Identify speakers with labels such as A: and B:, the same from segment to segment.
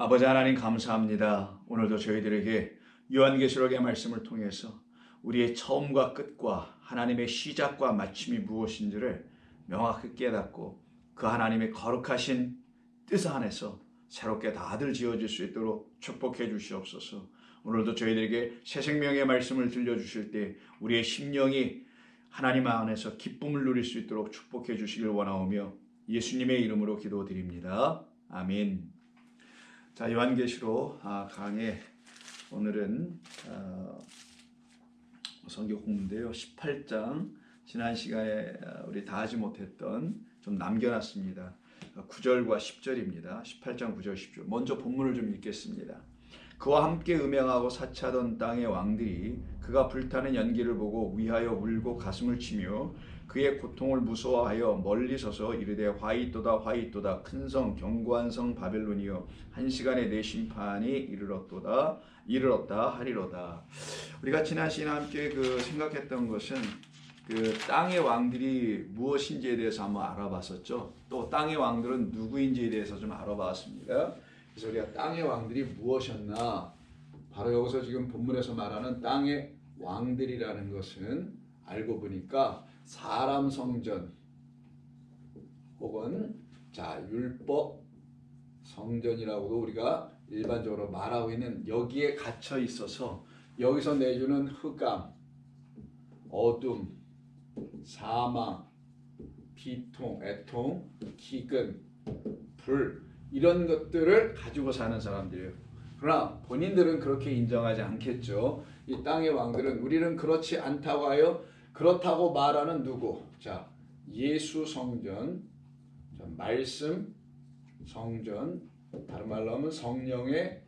A: 아버지 하나님 감사합니다. 오늘도 저희들에게 요한계시록의 말씀을 통해서 우리의 처음과 끝과 하나님의 시작과 마침이 무엇인지를 명확히 깨닫고 그 하나님의 거룩하신 뜻 안에서 새롭게 다들 지어질 수 있도록 축복해 주시옵소서. 오늘도 저희들에게 새 생명의 말씀을 들려주실 때 우리의 심령이 하나님 안에서 기쁨을 누릴 수 있도록 축복해 주시길 원하오며 예수님의 이름으로 기도드립니다. 아멘. 자, 요한계시록 강의 오늘은 성경 공부인데요. 18장 지난 시간에 우리 다 하지 못했던 좀 남겨놨습니다. 9절과 10절입니다. 18장 9절 10절. 먼저 본문을 좀 읽겠습니다. 그와 함께 음행하고 사치하던 땅의 왕들이 그가 불타는 연기를 보고 위하여 울고 가슴을 치며 그의 고통을 무서워하여 멀리 서서 이르되 화이또다 화이또다 큰 성 견고한 성 바벨론이여 한 시간에 내 심판이 이르렀다 하리로다. 우리가 지난 시간에 함께 생각했던 것은 땅의 왕들이 무엇인지에 대해서 한번 알아봤었죠. 또 땅의 왕들은 누구인지에 대해서 좀 알아봤습니다. 그래서 우리가 땅의 왕들이 무엇이었나, 바로 여기서 지금 본문에서 말하는 땅의 왕들이라는 것은 알고 보니까 사람 성전 혹은 율법 성전이라고도 우리가 일반적으로 말하고 있는, 여기에 갇혀 있어서 여기서 내주는 흑암, 어둠, 사망, 비통, 애통, 기근, 불, 이런 것들을 가지고 사는 사람들이에요. 그러나 본인들은 그렇게 인정하지 않겠죠. 이 땅의 왕들은 우리는 그렇지 않다고 하여 그렇다고 말하는 누구? 예수 성전, 말씀 성전, 다른 말로 하면 성령의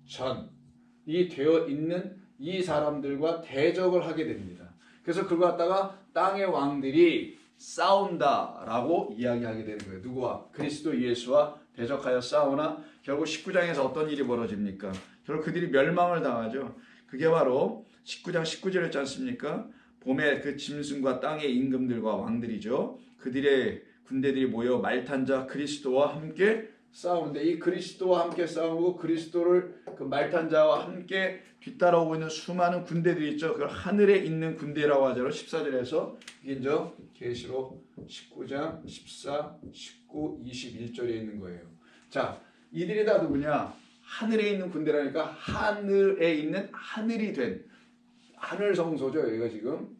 A: 전이 되어 있는 이 사람들과 대적을 하게 됩니다. 그래서 그걸 갖다가 땅의 왕들이 싸운다라고 이야기하게 되는 거예요. 누구와? 그리스도 예수와 대적하여 싸우나 결국 19장에서 어떤 일이 벌어집니까? 결국 그들이 멸망을 당하죠. 그게 바로 19장 19절이었지 않습니까? 봄에 그 짐승과 땅의 임금들과 왕들이죠. 그들의 군대들이 모여 말탄 자 그리스도와 함께 싸우는데, 이 그리스도와 함께 싸우고 그리스도를 그 말탄 자와 함께 뒤따라오고 있는 수많은 군대들이 있죠. 그걸 하늘에 있는 군대라고 하죠. 14절에서 이게 이제 계시록 19장 14, 19, 21절에 있는 거예요. 이들이 다 누구냐? 하늘에 있는 군대라니까 하늘에 있는 하늘이 된 하늘 성소죠. 여기가 지금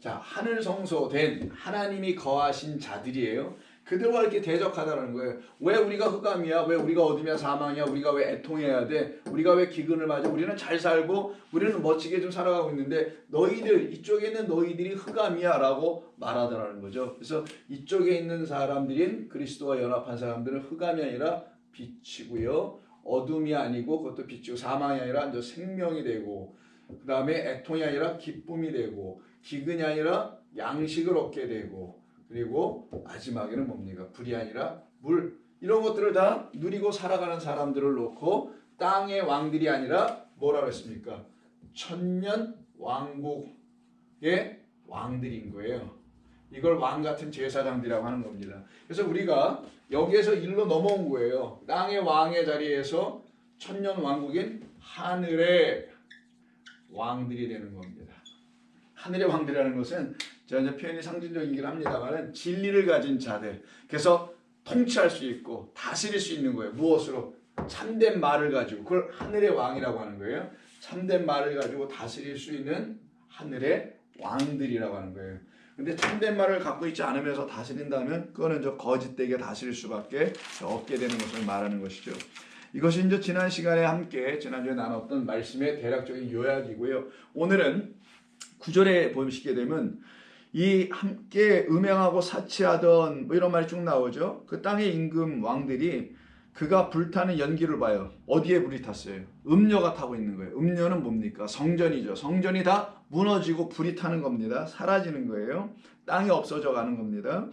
A: 하늘 성소된 하나님이 거하신 자들이에요. 그들과 이렇게 대적하다는 거예요. 왜 우리가 흑암이야? 왜 우리가 어둠이야? 사망이야? 우리가 왜 애통해야 돼? 우리가 왜 기근을 맞아? 우리는 잘 살고 우리는 멋지게 좀 살아가고 있는데 너희들, 이쪽에 있는 너희들이 흑암이야 라고 말하더라는 거죠. 그래서 이쪽에 있는 사람들인 그리스도와 연합한 사람들은 흑암이 아니라 빛이고요, 어둠이 아니고 그것도 빛이고, 사망이 아니라 이제 생명이 되고, 그 다음에 애통이 아니라 기쁨이 되고, 기근이 아니라 양식을 얻게 되고, 그리고 마지막에는 뭡니까? 불이 아니라 물. 이런 것들을 다 누리고 살아가는 사람들을 놓고 땅의 왕들이 아니라 뭐라고 했습니까? 천년 왕국의 왕들인 거예요. 이걸 왕 같은 제사장들이라고 하는 겁니다. 그래서 우리가 여기에서 일로 넘어온 거예요. 땅의 왕의 자리에서 천년 왕국인 하늘의 왕들이 되는 겁니다. 하늘의 왕들이라는 것은 제가 이제 표현이 상징적이긴 합니다만 진리를 가진 자들, 그래서 통치할 수 있고 다스릴 수 있는 거예요. 무엇으로? 참된 말을 가지고. 그걸 하늘의 왕이라고 하는 거예요. 참된 말을 가지고 다스릴 수 있는 하늘의 왕들이라고 하는 거예요. 근데 참된 말을 갖고 있지 않으면서 다스린다면 그거는 저 거짓되게 다스릴 수밖에 없게 되는 것을 말하는 것이죠. 이것이 이제 지난 시간에 함께 지난주에 나눴던 말씀의 대략적인 요약이고요. 오늘은 9절에 보시게 되면 이 함께 음행하고 사치하던 이런 말이 쭉 나오죠. 그 땅의 임금 왕들이 그가 불타는 연기를 봐요. 어디에 불이 탔어요? 음료가 타고 있는 거예요. 음료는 뭡니까? 성전이죠. 성전이 다 무너지고 불이 타는 겁니다. 사라지는 거예요. 땅이 없어져 가는 겁니다.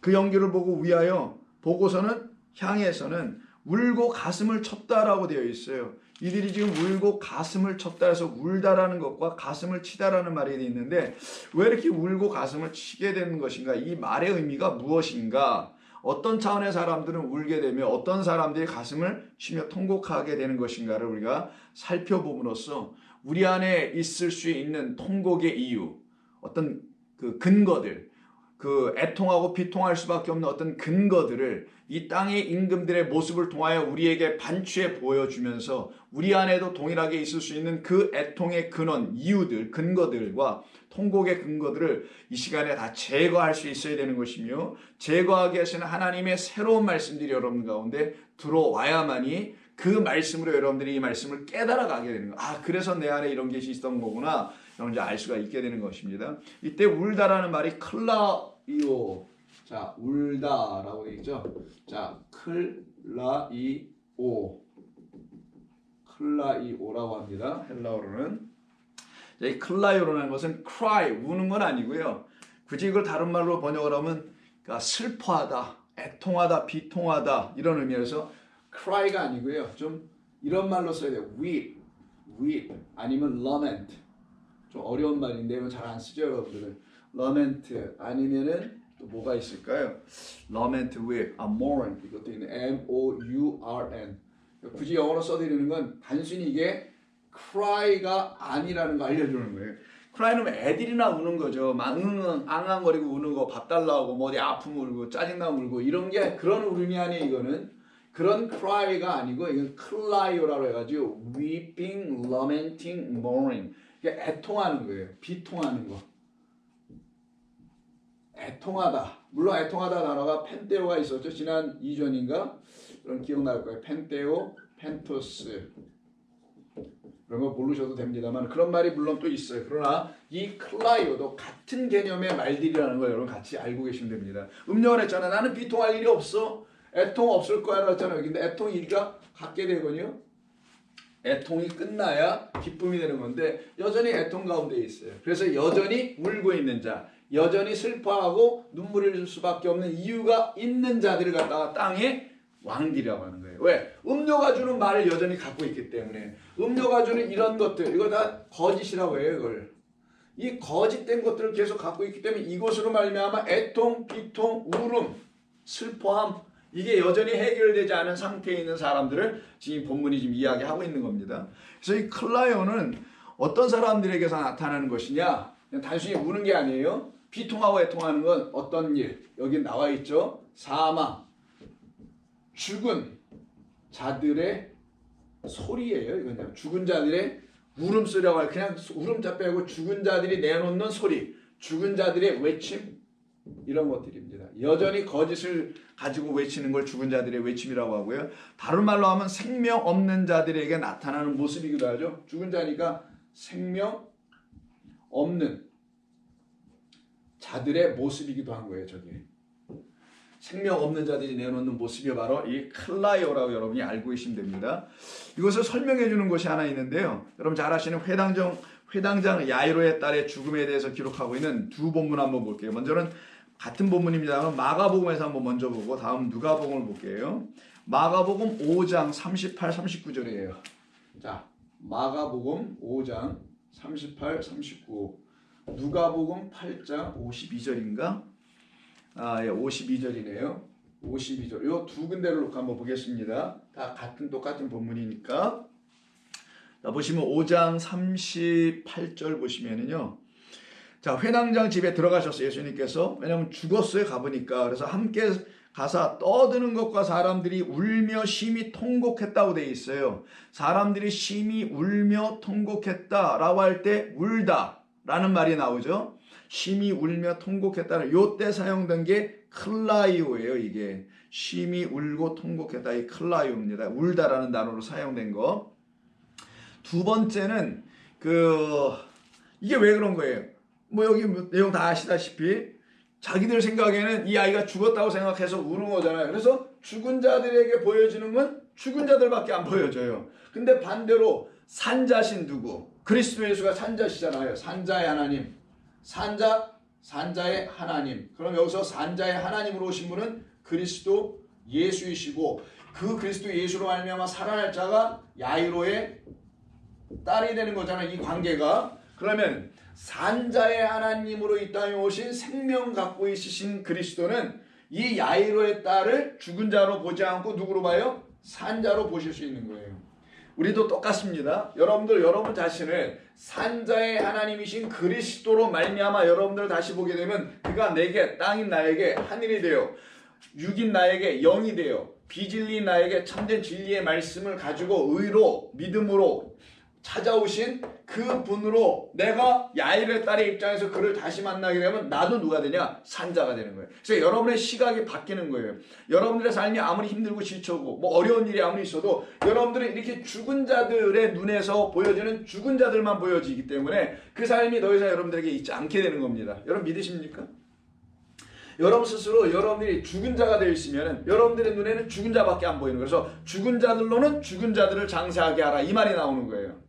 A: 그 연기를 보고 위하여, 보고서는 향해서는 울고 가슴을 쳤다라고 되어 있어요. 이들이 지금 울고 가슴을 쳤다 해서 울다라는 것과 가슴을 치다라는 말이 있는데 왜 이렇게 울고 가슴을 치게 되는 것인가? 이 말의 의미가 무엇인가? 어떤 차원의 사람들은 울게 되며 어떤 사람들이 가슴을 치며 통곡하게 되는 것인가를 우리가 살펴봄으로써 우리 안에 있을 수 있는 통곡의 이유, 어떤 그 근거들, 그 애통하고 비통할 수밖에 없는 어떤 근거들을 이 땅의 임금들의 모습을 통하여 우리에게 반추해 보여주면서 우리 안에도 동일하게 있을 수 있는 그 애통의 근원, 이유들, 근거들과 통곡의 근거들을 이 시간에 다 제거할 수 있어야 되는 것이며 제거하기 위해서는 하나님의 새로운 말씀들이 여러분 가운데 들어와야만이 그 말씀으로 여러분들이 이 말씀을 깨달아가게 되는 거예요. 아, 그래서 내 안에 이런 것이 있었던 거구나. 여러분 이제 알 수가 있게 되는 것입니다. 이때 울다라는 말이 클라이오. 자, 울다라고 되어 있죠. 자, 클라이오. 클라이오라고 합니다. 헬라어로는. 이 클라이오라는 것은 cry, 우는 건 아니고요. 굳이 이걸 다른 말로 번역을 하면 그러니까 슬퍼하다, 애통하다, 비통하다 이런 의미에서 cry가 아니고요. 좀 이런 말로 써야 돼요. weep 아니면 lament. 좀 어려운 말인데요. 잘 안 쓰죠, 여러분들은. lament 아니면은 또 뭐가 있을까요? lament with, mourn 이것도 있는 M-O-U-R-N. 굳이 영어로 써드리는 건 단순히 이게 cry가 아니라는 거 알려주는 거예요. cry는 애들이나 우는 거죠. 막 앙앙거리고 우는 거, 밥 달라고 뭐 어디 아프면 울고 짜증나면 울고 이런 게 그런 울음이 아니에요. 이거는 그런 cry가 아니고 이건 클라이오라고 해가지고 weeping, lamenting, mourning. 이게 애통하는 거예요. 비통하는 거. 애통하다. 물론 애통하다 단어가 펜테오가 있었죠. 지난 2전인가? 그럼 기억날 거예요. 펜테오, 펜토스. 그런 거 모르셔도 됩니다만 그런 말이 물론 또 있어요. 그러나 이 클라이오도 같은 개념의 말들이라는 걸 여러분 같이 알고 계시면 됩니다. 음력을 했잖아. 나는 비통할 일이 없어. 애통 없을 거야 그랬잖아요. 근데 애통 일가 갖게 되거든요. 애통이 끝나야 기쁨이 되는 건데 여전히 애통 가운데 있어요. 그래서 여전히 울고 있는 자, 여전히 슬퍼하고 눈물을 흘릴 수밖에 없는 이유가 있는 자들을 갖다가 땅에 왕들이라고 하는 거예요. 왜? 음료가 주는 말을 여전히 갖고 있기 때문에 음료가 주는 이런 것들 이거 다 거짓이라고 해요. 이걸 이 거짓된 것들을 계속 갖고 있기 때문에 이것으로 말미암아 애통, 비통, 울음, 슬퍼함 이게 여전히 해결되지 않은 상태에 있는 사람들을 지금 본문이 지금 이야기하고 있는 겁니다. 그래서 이 클라이오는 어떤 사람들에게서 나타나는 것이냐? 그냥 단순히 우는 게 아니에요. 비통하고 애통하는 건 어떤 일? 여기 나와 있죠. 사망, 죽은 자들의 소리예요. 이건 죽은 자들의 울음소리라고 할 그냥 울음자 빼고 죽은 자들이 내놓는 소리, 죽은 자들의 외침 이런 것들입니다. 여전히 거짓을 가지고 외치는 걸 죽은 자들의 외침이라고 하고요. 다른 말로 하면 생명 없는 자들에게 나타나는 모습이기도 하죠. 죽은 자니까 생명 없는 자들의 모습이기도 한 거예요. 저게. 생명 없는 자들이 내놓는 모습이 바로 이 클라이오라고 여러분이 알고 계시면 됩니다. 이것을 설명해 주는 것이 하나 있는데요. 여러분 잘 아시는 회당장 야이로의 딸의 죽음에 대해서 기록하고 있는 두 본문 한번 볼게요. 먼저는 같은 본문입니다만 마가복음에서 한번 먼저 보고 다음 누가복음을 볼게요. 마가복음 5장 38, 39절이에요. 자, 마가복음 5장 38, 39 누가복음 8장 52절인가? 아, 예, 52절이네요. 52절. 요 두 군데를 놓고 한번 보겠습니다. 다 똑같은 본문이니까. 자, 보시면 5장 38절 보시면은요. 자, 회당장 집에 들어가셨어요. 예수님께서. 왜냐하면 죽었어요. 가보니까. 그래서 함께 가사 떠드는 것과 사람들이 울며 심히 통곡했다고 되어 있어요. 사람들이 심히 울며 통곡했다라고 할 때 울다라는 말이 나오죠. 심히 울며 통곡했다는 요때 사용된 게 클라이오예요. 이게 심히 울고 통곡했다. 이 클라이오입니다. 울다라는 단어로 사용된 거. 두 번째는 이게 왜 그런 거예요? 뭐 여기 내용 다 아시다시피 자기들 생각에는 이 아이가 죽었다고 생각해서 우는 거잖아요. 그래서 죽은 자들에게 보여지는 건 죽은 자들밖에 안 보여져요. 근데 반대로 산자신 누구? 그리스도 예수가 산자시잖아요. 산자의 하나님. 산자의 하나님. 그럼 여기서 산자의 하나님으로 오신 분은 그리스도 예수이시고 그 그리스도 예수로 말미암아 살아날 자가 야이로의 딸이 되는 거잖아요. 이 관계가. 그러면 산자의 하나님으로 이 땅에 오신 생명 갖고 있으신 그리스도는 이 야이로의 딸을 죽은 자로 보지 않고 누구로 봐요? 산자로 보실 수 있는 거예요. 우리도 똑같습니다. 여러분들 여러분 자신을 산자의 하나님이신 그리스도로 말미암아 여러분들 다시 보게 되면 그가 내게 땅인 나에게 하늘이 되어 육인 나에게 영이 되어 비진리인 나에게 참된 진리의 말씀을 가지고 의로 믿음으로 찾아오신 그 분으로 내가 야이로의 딸의 입장에서 그를 다시 만나게 되면 나도 누가 되냐? 산자가 되는 거예요. 그래서 여러분의 시각이 바뀌는 거예요. 여러분들의 삶이 아무리 힘들고 지쳐고 뭐 어려운 일이 아무리 있어도 여러분들은 이렇게 죽은 자들의 눈에서 보여지는 죽은 자들만 보여지기 때문에 그 삶이 더 이상 여러분들에게 있지 않게 되는 겁니다. 여러분 믿으십니까? 여러분 스스로 여러분들이 죽은 자가 되어 있으면 여러분들의 눈에는 죽은 자밖에 안 보이는 거예요. 그래서 죽은 자들로는 죽은 자들을 장사하게 하라 이 말이 나오는 거예요.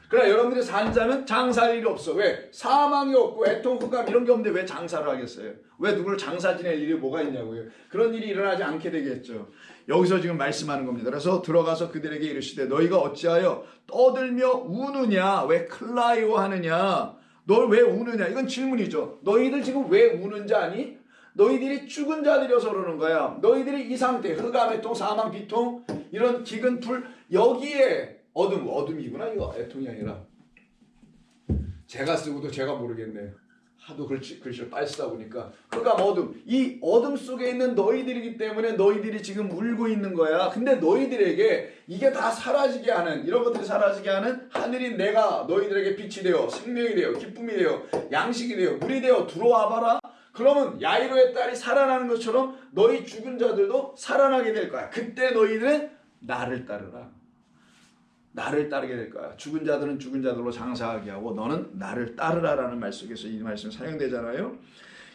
A: 그러나 여러분들이 산자는 장사할 일이 없어. 왜? 사망이 없고 애통, 흑암 이런 게 없는데 왜 장사를 하겠어요? 왜 누구를 장사 지낼 일이 뭐가 있냐고요. 그런 일이 일어나지 않게 되겠죠. 여기서 지금 말씀하는 겁니다. 그래서 들어가서 그들에게 이르시되 너희가 어찌하여 떠들며 우느냐? 왜 클라이오 하느냐? 널 왜 우느냐? 이건 질문이죠. 너희들 지금 왜 우는지 아니? 너희들이 죽은 자들이어서 그러는 거야. 너희들이 이 상태, 흑암, 애통, 사망, 비통 이런 기근, 불 여기에 어둠이구나. 이거 애통이 아니라 제가 쓰고도 제가 모르겠네요. 하도 글씨를 빨리 쓰다 보니까 흑암, 어둠 이 어둠 속에 있는 너희들이기 때문에 너희들이 지금 울고 있는 거야. 근데 너희들에게 이게 다 사라지게 하는 이런 것들이 사라지게 하는 하늘인 내가 너희들에게 빛이 되어 생명이 되어 기쁨이 되어 양식이 되어 물이 되어 들어와 봐라. 그러면 야이로의 딸이 살아나는 것처럼 너희 죽은 자들도 살아나게 될 거야. 그때 너희들은 나를 따르라. 나를 따르게 될 거야. 죽은 자들은 죽은 자들로 장사하게 하고 너는 나를 따르라라는 말 속에서 이 말씀 사용되잖아요.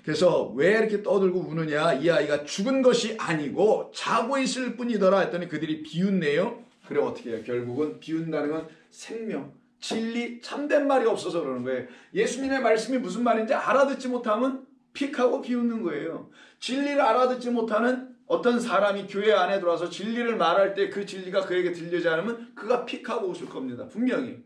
A: 그래서 왜 이렇게 떠들고 우느냐? 이 아이가 죽은 것이 아니고 자고 있을 뿐이더라 했더니 그들이 비웃네요. 그래 어떻게 해요? 결국은 비운다는 건 생명, 진리, 참된 말이 없어서 그러는 거예요. 예수님의 말씀이 무슨 말인지 알아듣지 못하면 픽하고 비웃는 거예요. 진리를 알아듣지 못하는 어떤 사람이 교회 안에 들어와서 진리를 말할 때 그 진리가 그에게 들리지 않으면 그가 픽하고 웃을 겁니다. 분명히.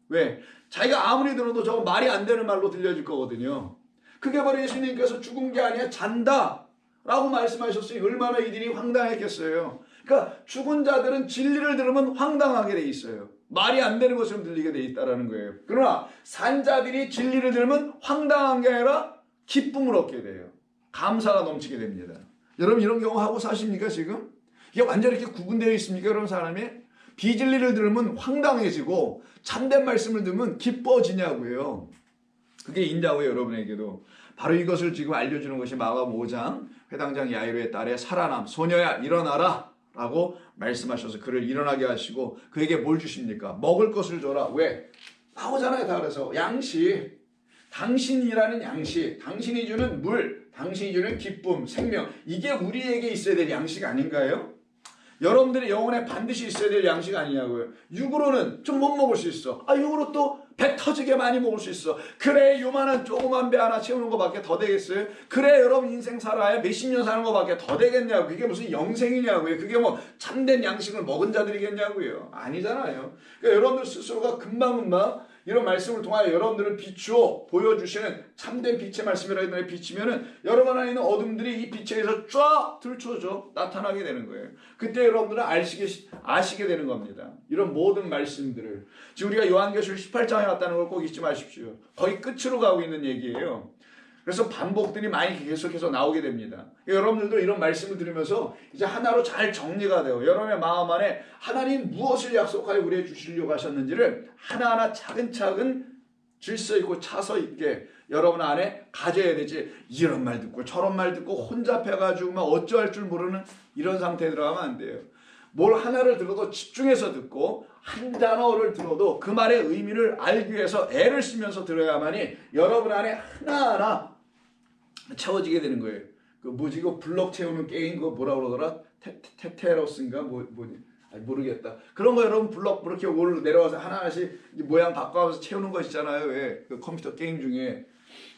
A: 왜? 자기가 아무리 들어도 저거 말이 안 되는 말로 들려질 거거든요. 그게 바로 예수님께서 죽은 게 아니야 잔다 라고 말씀하셨으니 얼마나 이들이 황당했겠어요. 그러니까 죽은 자들은 진리를 들으면 황당하게 돼 있어요. 말이 안 되는 것처럼 들리게 돼 있다는 거예요. 그러나 산자들이 진리를 들으면 황당한 게 아니라 기쁨을 얻게 돼요. 감사가 넘치게 됩니다. 여러분 이런 경우 하고 사십니까 지금? 이게 완전히 이렇게 구분되어 있습니까? 그런 사람이? 비진리를 들으면 황당해지고 참된 말씀을 들으면 기뻐지냐고요. 그게 있냐고요 여러분에게도. 바로 이것을 지금 알려주는 것이 마가복음 5장 회당장 야이로의 딸의 살아남. 소녀야 일어나라 라고 말씀하셔서 그를 일어나게 하시고 그에게 뭘 주십니까? 먹을 것을 줘라. 왜? 나오잖아요 다. 그래서 양식, 당신이라는 양식, 당신이 주는 물, 당신이 주는 기쁨, 생명, 이게 우리에게 있어야 될 양식 아닌가요? 여러분들의 영혼에 반드시 있어야 될 양식 아니냐고요. 육으로는 좀 못 먹을 수 있어. 육으로 또 배 터지게 많이 먹을 수 있어. 그래 요만한 조그만 배 하나 채우는 것밖에 더 되겠어요? 그래 여러분 인생 살아야 몇십 년 사는 것밖에 더 되겠냐고. 그게 무슨 영생이냐고요. 그게 뭐 참된 양식을 먹은 자들이겠냐고요. 아니잖아요. 그러니까 여러분들 스스로가 금방금방 이런 말씀을 통하여 여러분들을 비추어 보여주시는 참된 빛의 말씀이라 해도 비치면은 여러분 안에 있는 어둠들이 이 빛에 의해서 쫙 들춰져 나타나게 되는 거예요. 그때 여러분들은 아시게 되는 겁니다. 이런 모든 말씀들을. 지금 우리가 요한계시록 18장에 왔다는 걸 꼭 잊지 마십시오. 거의 끝으로 가고 있는 얘기예요. 그래서 반복들이 많이 계속해서 나오게 됩니다. 여러분들도 이런 말씀을 들으면서 이제 하나로 잘 정리가 되고 여러분의 마음 안에 하나님 무엇을 약속하여 우리에게 주시려고 하셨는지를 하나하나 차근차근 질서 있고 차서 있게 여러분 안에 가져야 되지. 이런 말 듣고 저런 말 듣고 혼잡해가지고 막 어쩌할 줄 모르는 이런 상태에 들어가면 안 돼요. 뭘 하나를 들어도 집중해서 듣고 한 단어를 들어도 그 말의 의미를 알기 위해서 애를 쓰면서 들어야만이 여러분 안에 하나하나 채워지게 되는 거예요. 그 뭐지 이거 블럭 채우는 게임 그거 뭐라 그러더라? 테테로스인가 뭐지? 모르겠다. 그런 거 여러분 블럭 그렇게 올 내려와서 하나하나씩 모양 바꿔가면서 채우는 거 있잖아요. 왜? 그 컴퓨터 게임 중에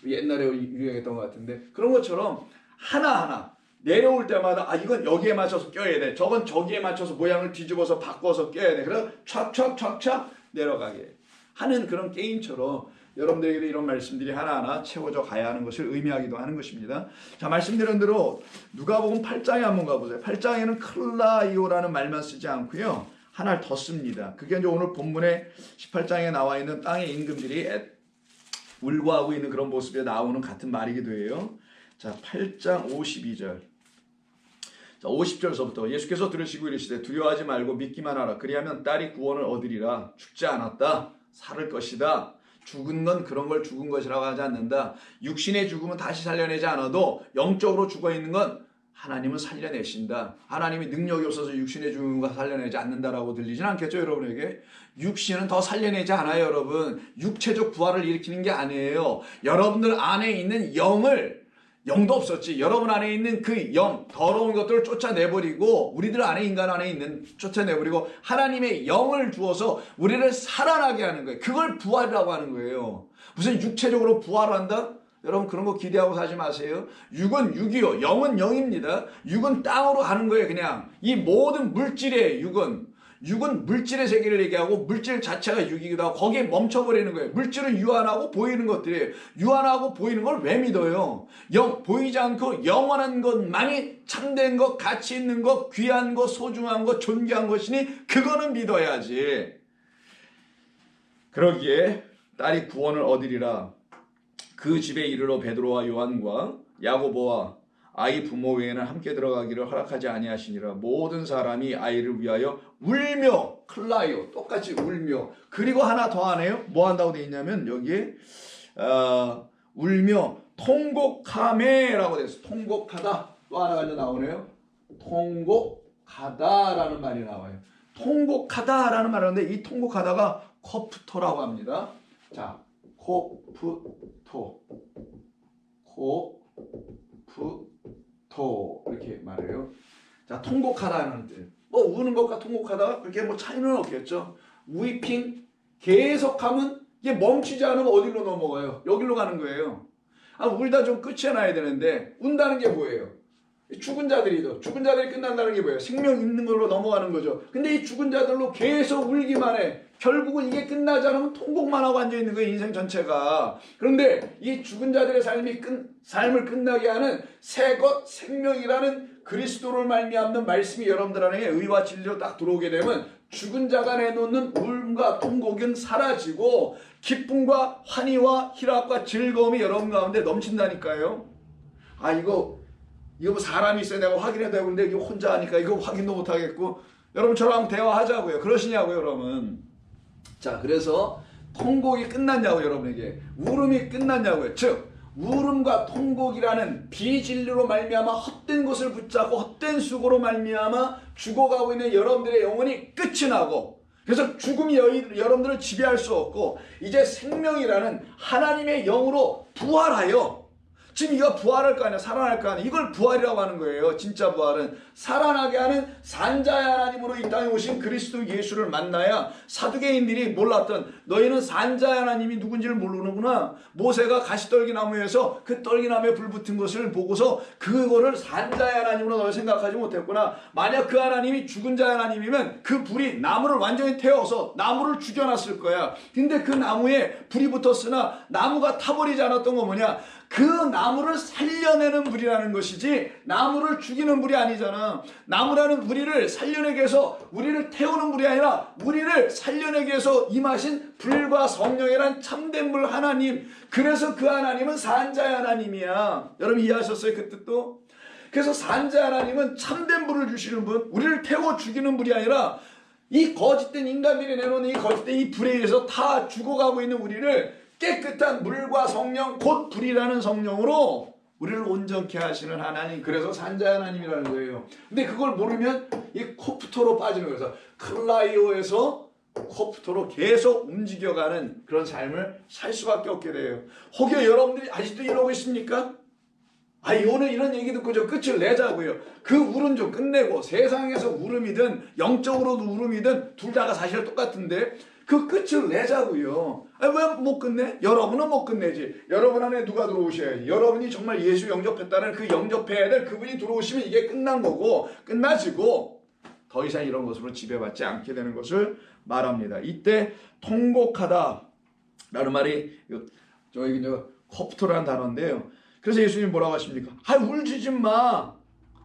A: 옛날에 유행했던 것 같은데 그런 것처럼 하나하나 내려올 때마다 이건 여기에 맞춰서 껴야 돼. 저건 저기에 맞춰서 모양을 뒤집어서 바꿔서 껴야 돼. 그래서 촥촥촥촥 내려가게 하는 그런 게임처럼 여러분들에게도 이런 말씀들이 하나하나 채워져 가야 하는 것을 의미하기도 하는 것입니다. 자, 말씀드린 대로 누가복음 8장에 한번 가보세요. 8장에는 클라이오라는 말만 쓰지 않고요, 하나를 더 씁니다. 그게 이제 오늘 본문의 18장에 나와 있는 땅의 임금들이 울고하고 있는 그런 모습에 나오는 같은 말이기도 해요. 자, 8장 52절. 자, 50절서부터 예수께서 들으시고 이르시되 두려워하지 말고 믿기만 하라. 그리하면 딸이 구원을 얻으리라. 죽지 않았다. 살을 것이다. 죽은 건 그런 걸 죽은 것이라고 하지 않는다. 육신의 죽음은 다시 살려내지 않아도 영적으로 죽어있는 건 하나님은 살려내신다. 하나님이 능력이 없어서 육신의 죽음과 살려내지 않는다라고 들리진 않겠죠, 여러분에게? 육신은 더 살려내지 않아요, 여러분. 육체적 부활을 일으키는 게 아니에요. 여러분들 안에 있는 영도 없었지. 여러분 안에 있는 그 영, 더러운 것들을 쫓아내버리고, 우리들 안에, 인간 안에 있는 쫓아내버리고 하나님의 영을 주어서 우리를 살아나게 하는 거예요. 그걸 부활이라고 하는 거예요. 무슨 육체적으로 부활한다? 여러분 그런 거 기대하고 사지 마세요. 육은 육이요, 영은 영입니다. 육은 땅으로 가는 거예요. 그냥 이 모든 물질의 육은 물질의 세계를 얘기하고 물질 자체가 육이기도 하고 거기에 멈춰버리는 거예요. 물질은 유한하고 보이는 것들이에요. 유한하고 보이는 걸 왜 믿어요? 보이지 않고 영원한 것만이 참된 것, 가치 있는 것, 귀한 것, 소중한 것, 존귀한 것이니 그거는 믿어야지. 그러기에 딸이 구원을 얻으리라. 그 집에 이르러 베드로와 요한과 야고보와 아이 부모 외에는 함께 들어가기를 허락하지 아니하시니라. 모든 사람이 아이를 위하여 울며, 클라이오, 똑같이 울며. 그리고 하나 더 하네요. 뭐 한다고 되어 있냐면 여기에 울며 통곡하매라고 되어 있어요. 통곡하다. 또 하나가 이제 나오네요. 통곡하다라는 말이 나와요. 통곡하다라는 말인데 이 통곡하다가 코프토라고 합니다. 자, 코프토 이렇게 말해요. 자, 통곡하다는 뜻. 뭐 우는 것과 통곡하다가 그렇게 뭐 차이는 없겠죠. weeping 계속하면 이게 멈추지 않으면 어디로 넘어가요? 여기로 가는 거예요. 울다 좀 끝이 나야 되는데 운다는 게 뭐예요? 죽은 자들이 끝난다는 게 뭐예요? 생명 있는 걸로 넘어가는 거죠. 근데 이 죽은 자들로 계속 울기만 해. 결국은 이게 끝나지 않으면 통곡만 하고 앉아있는 거예요, 인생 전체가. 그런데 이 죽은 자들의 삶을 끝나게 하는 새것 생명이라는 그리스도를 말미암는 말씀이 여러분들 안에 의와 진리로 딱 들어오게 되면 죽은 자가 내놓는 울음과 통곡은 사라지고 기쁨과 환희와 희락과 즐거움이 여러분 가운데 넘친다니까요. 이거 뭐 사람이 있어야 내가 확인해야 되고, 근데 이거 혼자 하니까 이거 확인도 못하겠고. 여러분 저랑 대화하자고요. 그러시냐고요, 여러분. 자, 그래서 통곡이 끝났냐고, 여러분에게. 울음이 끝났냐고요. 즉 울음과 통곡이라는 비진리로 말미암아 헛된 것을 붙잡고 헛된 수고로 말미암아 죽어가고 있는 여러분들의 영혼이 끝이 나고, 그래서 죽음이 여러분들을 지배할 수 없고 이제 생명이라는 하나님의 영으로 부활하여, 지금 이거 부활할 거 아니야, 살아날 거 아니야. 이걸 부활이라고 하는 거예요. 진짜 부활은 살아나게 하는 산자의 하나님으로 이 땅에 오신 그리스도 예수를 만나야 사두개인들이 몰랐던, 너희는 산자의 하나님이 누군지를 모르는구나. 모세가 가시떨기나무에서 그 떨기나무에 불 붙은 것을 보고서 그거를 산자의 하나님으로 너희 생각하지 못했구나. 만약 그 하나님이 죽은 자의 하나님이면 그 불이 나무를 완전히 태워서 나무를 죽여놨을 거야. 근데 그 나무에 불이 붙었으나 나무가 타버리지 않았던 건 뭐냐? 그 나무를 살려내는 불이라는 것이지 나무를 죽이는 불이 아니잖아. 나무라는 우리를 살려내기 위해서, 우리를 태우는 불이 아니라 우리를 살려내기 위해서 임하신 불과 성령이란 참된 불 하나님. 그래서 그 하나님은 산자의 하나님이야. 여러분 이해하셨어요? 그 뜻도? 그래서 산자의 하나님은 참된 불을 주시는 분, 우리를 태워 죽이는 불이 아니라 이 거짓된 인간들이 내놓는 이 거짓된 이 불에 의해서 다 죽어가고 있는 우리를 깨끗한 물과 성령, 곧 불이라는 성령으로 우리를 온전케 하시는 하나님. 그래서 산자의 하나님이라는 거예요. 근데 그걸 모르면 이 코프토로 빠지는 거예요. 그래서 클라이오에서 코프토로 계속 움직여가는 그런 삶을 살 수밖에 없게 돼요. 혹여 여러분들이 아직도 이러고 있습니까? 오늘 이런 얘기 듣고 좀 끝을 내자고요. 그 울음 좀 끝내고, 세상에서 울음이든 영적으로도 울음이든 둘 다가 사실 똑같은데 그 끝을 내자고요. 왜 못 끝내? 여러분은 못 끝내지. 여러분 안에 누가 들어오셔야지. 여러분이 정말 예수 영접했다는 그 영접해야 될 그분이 들어오시면 이게 끝난 거고, 끝나지고 더 이상 이런 것으로 지배받지 않게 되는 것을 말합니다. 이때 통곡하다. 라는 말이 저기 코프토라는 단어인데요. 그래서 예수님 뭐라고 하십니까? 아, 울지 마.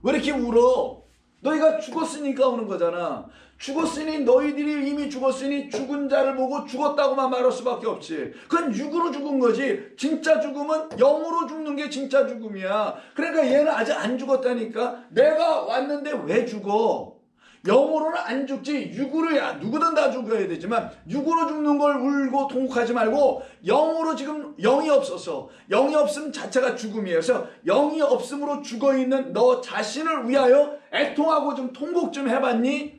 A: 왜 이렇게 울어? 너희가 죽었으니까 우는 거잖아. 죽었으니 너희들이 이미 죽었으니 죽은 자를 보고 죽었다고만 말할 수밖에 없지. 그건 육으로 죽은 거지. 진짜 죽음은 영으로 죽는 게 진짜 죽음이야. 그러니까 얘는 아직 안 죽었다니까. 내가 왔는데 왜 죽어? 영으로는 안 죽지. 육으로야 누구든 다 죽어야 되지만 육으로 죽는 걸 울고 통곡하지 말고 영으로 지금 영이 없어서 영이 없음 자체가 죽음이에요. 그래서 영이 없음으로 죽어있는 너 자신을 위하여 애통하고 좀 통곡 좀 해봤니?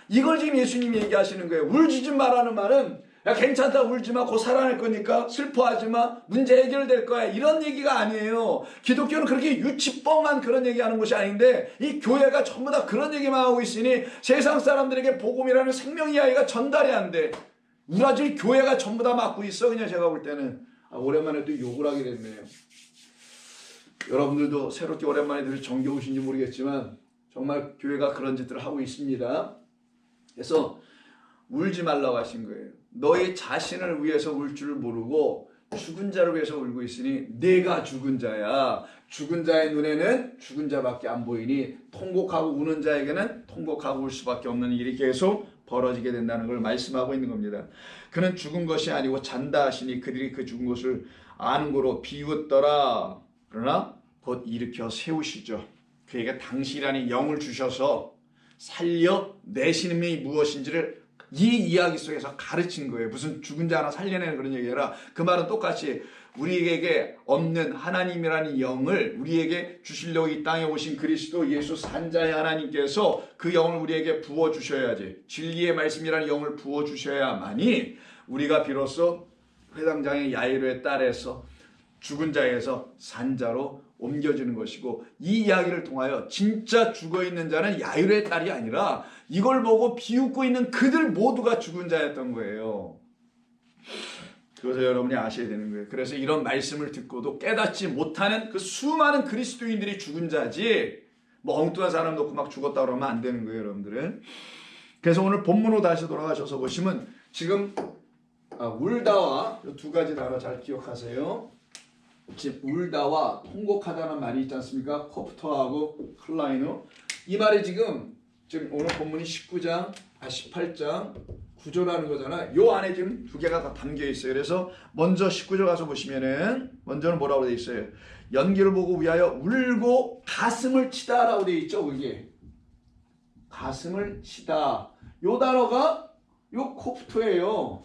A: 이걸 지금 예수님이 얘기하시는 거예요. 울지 좀 마라는 말은 야 괜찮다 울지 마 곧 살아날 거니까 슬퍼하지 마 문제 해결될 거야 이런 얘기가 아니에요. 기독교는 그렇게 유치뻥한 그런 얘기하는 것이 아닌데 이 교회가 전부 다 그런 얘기만 하고 있으니 세상 사람들에게 복음이라는 생명 이야기가 전달이 안 돼. 우라질 교회가 전부 다 맡고 있어. 그냥 제가 볼 때는 오랜만에 또 욕을 하게 됐네요. 여러분들도 새롭게 오랜만에 들을 정겨우신지 모르겠지만 정말 교회가 그런 짓들을 하고 있습니다. 그래서 울지 말라고 하신 거예요. 너희 자신을 위해서 울 줄 모르고 죽은 자를 위해서 울고 있으니 내가 죽은 자야. 죽은 자의 눈에는 죽은 자밖에 안 보이니 통곡하고 우는 자에게는 통곡하고 울 수밖에 없는 일이 계속 벌어지게 된다는 걸 말씀하고 있는 겁니다. 그는 죽은 것이 아니고 잔다 하시니 그들이 그 죽은 것을 아는 거로 비웃더라. 그러나 곧 일으켜 세우시죠. 그에게 당시라는 영을 주셔서 살려내시는 게 무엇인지를 이 이야기 속에서 가르친 거예요. 무슨 죽은 자 하나 살려내는 그런 얘기 아니라 그 말은 똑같이 우리에게 없는 하나님이라는 영을 우리에게 주시려고 이 땅에 오신 그리스도 예수 산자의 하나님께서 그 영을 우리에게 부어주셔야지. 진리의 말씀이라는 영을 부어주셔야만이 우리가 비로소 회당장의 야이로에 따라서 죽은 자에서 산자로 옮겨지는 것이고 이 이야기를 통하여 진짜 죽어있는 자는 야이로의 딸이 아니라 이걸 보고 비웃고 있는 그들 모두가 죽은 자였던 거예요. 그것을 여러분이 아셔야 되는 거예요. 그래서 이런 말씀을 듣고도 깨닫지 못하는 그 수많은 그리스도인들이 죽은 자지 뭐 엉뚱한 사람 놓고 막 죽었다 그러면 안 되는 거예요, 여러분들은. 그래서 오늘 본문으로 다시 돌아가셔서 보시면 지금 울다와 두 가지 단어 잘 기억하세요. 지금 울다와 통곡하다는 말이 있지 않습니까? 코프터하고 클라이노. 이 말이 지금 오늘 본문이 18장 9조라는 거잖아요. 요 안에 지금 두 개가 다 담겨 있어요. 그래서 먼저 19조 가서 보시면은 먼저는 뭐라고 되어 있어요? 연기를 보고 위하여 울고 가슴을 치다라고 되어 있죠. 그게 가슴을 치다. 요 단어가 요 코프터예요.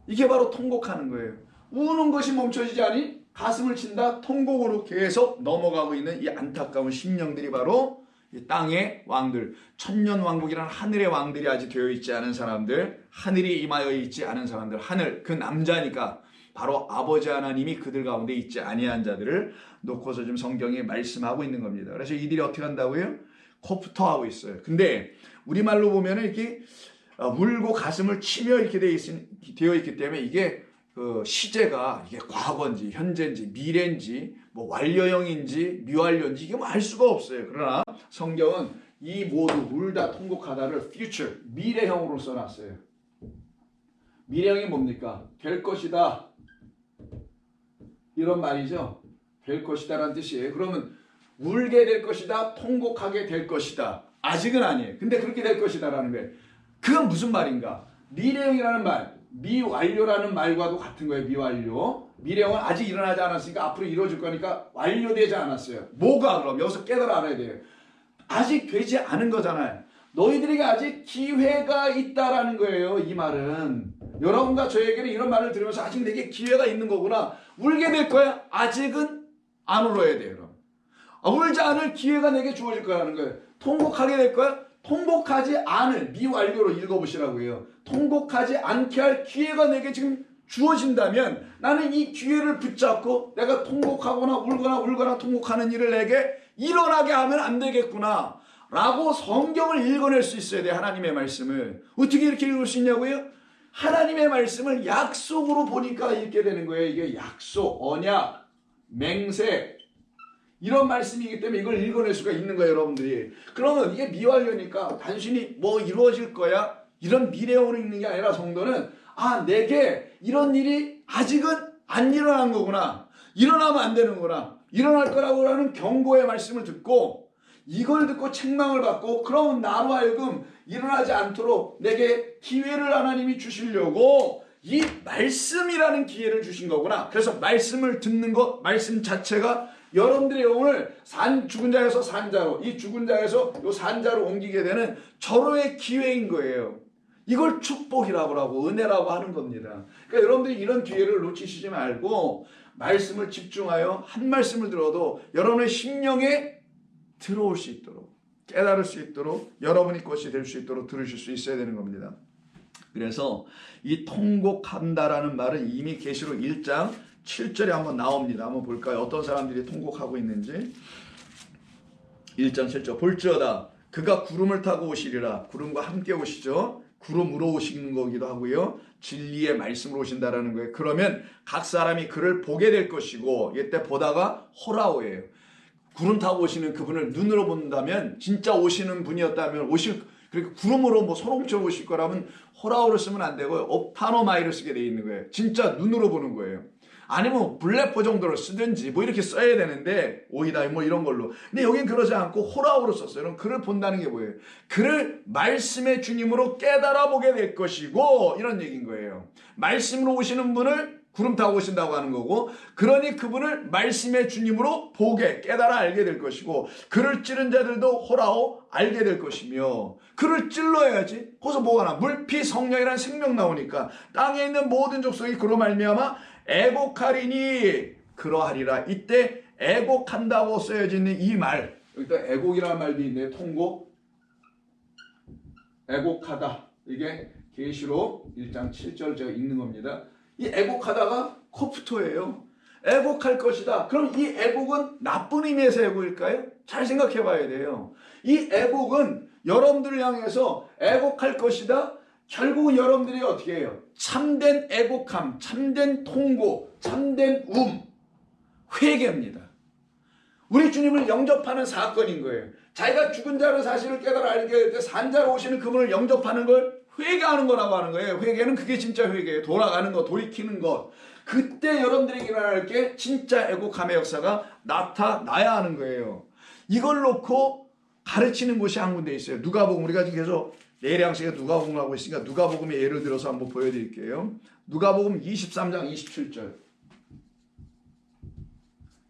A: 이게 바로 통곡하는 거예요. 우는 것이 멈춰지지 않니? 가슴을 친다. 통곡으로 계속 넘어가고 있는 이 안타까운 심령들이 바로 이 땅의 왕들, 천년왕국이라는 하늘의 왕들이 아직 되어 있지 않은 사람들, 하늘이 임하여 있지 않은 사람들, 하늘 그 남자니까 바로 아버지 하나님이 그들 가운데 있지 아니한 자들을 놓고서 좀 성경이 말씀하고 있는 겁니다. 그래서 이들이 어떻게 한다고요? 코프터하고 있어요. 근데 우리말로 보면은 이렇게 울고 가슴을 치며 이렇게 되어 있기 때문에 이게 그 시제가 이게 과거인지 현재인지 미래인지 뭐 완료형인지 미완료인지 이게 뭐 알 수가 없어요. 그러나 성경은 이 모두 울다 통곡하다를 future 미래형으로 써놨어요. 미래형이 뭡니까? 될 것이다 이런 말이죠. 될 것이다라는 뜻이에요. 그러면 울게 될 것이다, 통곡하게 될 것이다. 아직은 아니에요. 근데 그렇게 될 것이다라는 거예요. 그건 무슨 말인가? 미래형이라는 말, 미완료라는 말과도 같은 거예요. 미완료. 미래형은 아직 일어나지 않았으니까 앞으로 이루어질 거니까 완료되지 않았어요. 뭐가 그럼? 여기서 깨달아 알아야 돼요. 아직 되지 않은 거잖아요. 너희들에게 아직 기회가 있다라는 거예요. 이 말은. 여러분과 저에게는 이런 말을 들으면서 아직 내게 기회가 있는 거구나. 울게 될 거야? 아직은 안 울어야 돼요. 그럼. 울지 않을 기회가 내게 주어질 거라는 거예요. 통곡하게 될 거야? 통곡하지 않을 미완료로 읽어보시라고요. 통곡하지 않게 할 기회가 내게 지금 주어진다면 나는 이 기회를 붙잡고 내가 통곡하거나 울거나 통곡하는 일을 내게 일어나게 하면 안 되겠구나 라고 성경을 읽어낼 수 있어야 돼. 하나님의 말씀을. 어떻게 이렇게 읽을 수 있냐고요? 하나님의 말씀을 약속으로 보니까 읽게 되는 거예요. 이게 약속, 언약, 맹세 이런 말씀이기 때문에 이걸 읽어낼 수가 있는 거예요. 여러분들이. 그러면 이게 미완료니까 단순히 뭐 이루어질 거야 이런 미래형으로 읽는 게 아니라 성도는 아, 내게 이런 일이 아직은 안 일어난 거구나. 일어나면 안 되는구나. 일어날 거라고 하는 경고의 말씀을 듣고 이걸 듣고 책망을 받고 그럼 나로 하여금 일어나지 않도록 내게 기회를 하나님이 주시려고 이 말씀이라는 기회를 주신 거구나. 그래서 말씀을 듣는 것, 말씀 자체가 여러분들의 영혼을 죽은 자에서 산자로, 이 죽은 자에서 요 산자로 옮기게 되는 절호의 기회인 거예요. 이걸 축복이라고 하고 은혜라고 하는 겁니다. 그러니까 여러분들이 이런 기회를 놓치시지 말고 말씀을 집중하여 한 말씀을 들어도 여러분의 심령에 들어올 수 있도록, 깨달을 수 있도록, 여러분이 것이 될 수 있도록 들으실 수 있어야 되는 겁니다. 그래서 이 통곡한다라는 말은 이미 계시록 1장 7절에 한번 나옵니다. 한번 볼까요? 어떤 사람들이 통곡하고 있는지. 1장 7절. 볼지어다 그가 구름을 타고 오시리라. 구름과 함께 오시죠. 구름으로 오시는 거기도 하고요. 진리의 말씀으로 오신다라는 거예요. 그러면 각 사람이 그를 보게 될 것이고, 이때 보다가 호라오예요. 구름 타고 오시는 그분을 눈으로 본다면 진짜 오시는 분이었다면 그러니까 구름으로 뭐 소롱처럼 오실 거라면 호라오를 쓰면 안 되고요. 오파노마이를 쓰게 돼 있는 거예요. 진짜 눈으로 보는 거예요. 아니면 블레포 정도로 쓰든지 뭐 이렇게 써야 되는데 오이다 뭐 이런 걸로. 근데 여긴 그러지 않고 호라오로 썼어요. 그럼 그를 본다는 게 뭐예요? 그를 말씀의 주님으로 깨달아 보게 될 것이고 이런 얘기인 거예요. 말씀으로 오시는 분을 구름 타고 오신다고 하는 거고, 그러니 그분을 말씀의 주님으로 보게 깨달아 알게 될 것이고, 그를 찌른 자들도 호라오 알게 될 것이며, 그를 찔러야지. 거기서 뭐가 나? 물피 성령이라는 생명 나오니까 땅에 있는 모든 족속이 그로 말미암아 애곡하리니 그러하리라. 이때 애곡한다고 써여져 있는 이 말, 여기다 애곡이라는 말도 있네요. 통곡, 애곡하다. 이게 계시록 1장 7절 제가 읽는 겁니다. 이 애곡하다가 코프토예요. 애곡할 것이다. 그럼 이 애곡은 나쁜 의미에서 애곡일까요? 잘 생각해 봐야 돼요. 이 애곡은 여러분들을 향해서 애곡할 것이다. 결국은 여러분들이 어떻게 해요? 참된 애곡함, 참된 통고, 참된 회개입니다. 우리 주님을 영접하는 사건인 거예요. 자기가 죽은 자로 사실을 깨달아 알게 될 때 산자로 오시는 그분을 영접하는 걸 회개하는 거라고 하는 거예요. 회개는 그게 진짜 회개예요. 돌아가는 것, 돌이키는 것. 그때 여러분들에게 일어날 게 진짜 애곡함의 역사가 나타나야 하는 거예요. 이걸 놓고 가르치는 곳이 한 군데 있어요. 누가복음. 우리가 지금 계속 내일 양식에 누가복음을 하고 있으니까 누가복음의 예를 들어서 한번 보여드릴게요. 누가복음 23장 27절.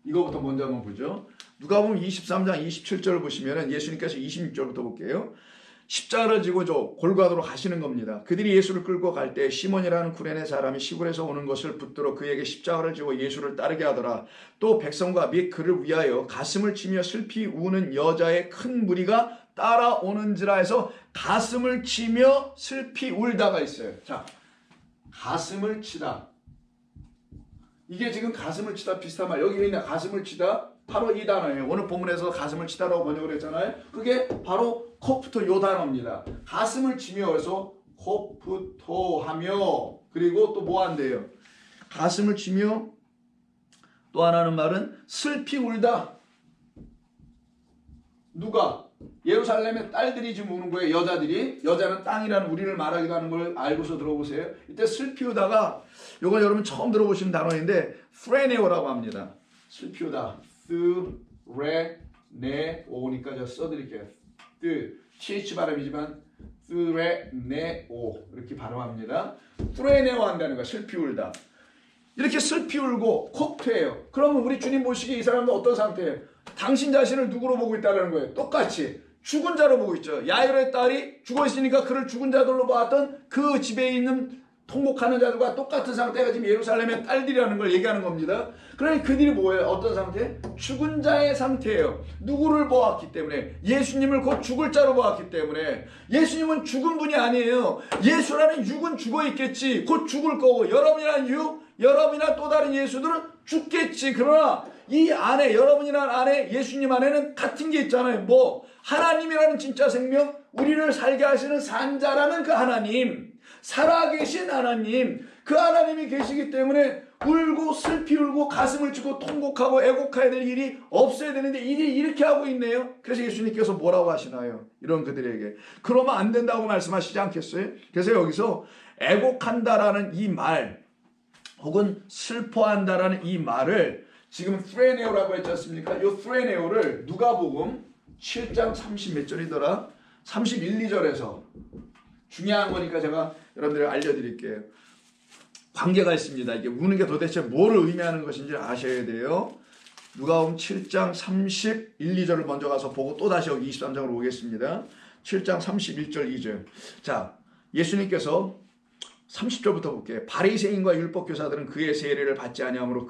A: 이거부터 먼저 한번 보죠. 누가복음 23장 27절을 보시면 예수님께서 26절부터 볼게요. 십자가를 지고 골고아도로 가시는 겁니다. 그들이 예수를 끌고 갈 때 시몬이라는 구레네 사람이 시골에서 오는 것을 붙들어 그에게 십자가를 지고 예수를 따르게 하더라. 또 백성과 및 그를 위하여 가슴을 치며 슬피 우는 여자의 큰 무리가 따라오는지라 해서 가슴을 치며 슬피 울다가 있어요. 자, 가슴을 치다. 이게 지금 가슴을 치다 비슷한 말. 여기 있는 가슴을 치다 바로 이 단어예요. 오늘 본문에서 가슴을 치다라고 번역을 했잖아요. 그게 바로 코프토 요 단어입니다. 가슴을 치며 그래서 코프토 하며, 그리고 또 뭐 한대요? 가슴을 치며 또 하나는 말은 슬피 울다. 누가? 예루살렘의 딸들이 지금 우는 거예요. 여자들이. 여자는 땅이라는 우리를 말하기도 하는 걸 알고서 들어보세요. 이때 슬피 우다가, 이건 여러분 처음 들어보시는 단어인데 프레네오라고 합니다. 슬피 우다. 스레네오니까 제가 써드릴게요. TH 발음이지만 스레네오 이렇게 발음합니다. 프레네오 한다는 거야. 슬피 울다. 이렇게 슬피 울고 코프예요. 그러면 우리 주님 보시기에 이 사람도 어떤 상태예요? 당신 자신을 누구로 보고 있다는 거예요? 똑같이 죽은 자로 보고 있죠. 야이로의 딸이 죽어 있으니까 그를 죽은 자들로 봤던 그 집에 있는 통곡하는 자들과 똑같은 상태가 지금 예루살렘의 딸들이라는 걸 얘기하는 겁니다. 그러니 그들이 뭐예요? 어떤 상태? 죽은 자의 상태예요. 누구를 보았기 때문에? 예수님을 곧 죽을 자로 보았기 때문에. 예수님은 죽은 분이 아니에요. 예수라는 육은 죽어 있겠지. 곧 죽을 거고, 여러분이라는 육, 여러분이나 또 다른 예수들은 죽겠지. 그러나 이 안에, 여러분이라는 안에, 예수님 안에는 같은 게 있잖아요. 뭐? 하나님이라는 진짜 생명, 우리를 살게 하시는 산자라는 그 하나님, 살아계신 하나님, 그 하나님이 계시기 때문에 울고 슬피 울고 가슴을 치고 통곡하고 애곡해야 될 일이 없어야 되는데 일이 이렇게 하고 있네요. 그래서 예수님께서 뭐라고 하시나요? 이런 그들에게. 그러면 안 된다고 말씀하시지 않겠어요? 그래서 여기서 애곡한다라는 이 말 혹은 슬퍼한다라는 이 말을 지금 프레네오라고 했지 않습니까? 이 프레네오를 누가복음 7장 30 몇 절이더라? 31, 2절에서 중요한 거니까 제가 여러분들에게 알려드릴게요. 관계가 있습니다. 이게 우는 게 도대체 뭐를 의미하는 것인지 아셔야 돼요. 누가복음 7장 31, 2절을 먼저 가서 보고 또 다시 여기 23장으로 오겠습니다. 7장 31절 2절. 자, 예수님께서 30절부터 볼게요. 바리새인과 율법교사들은 그의 세례를 받지 아니하므로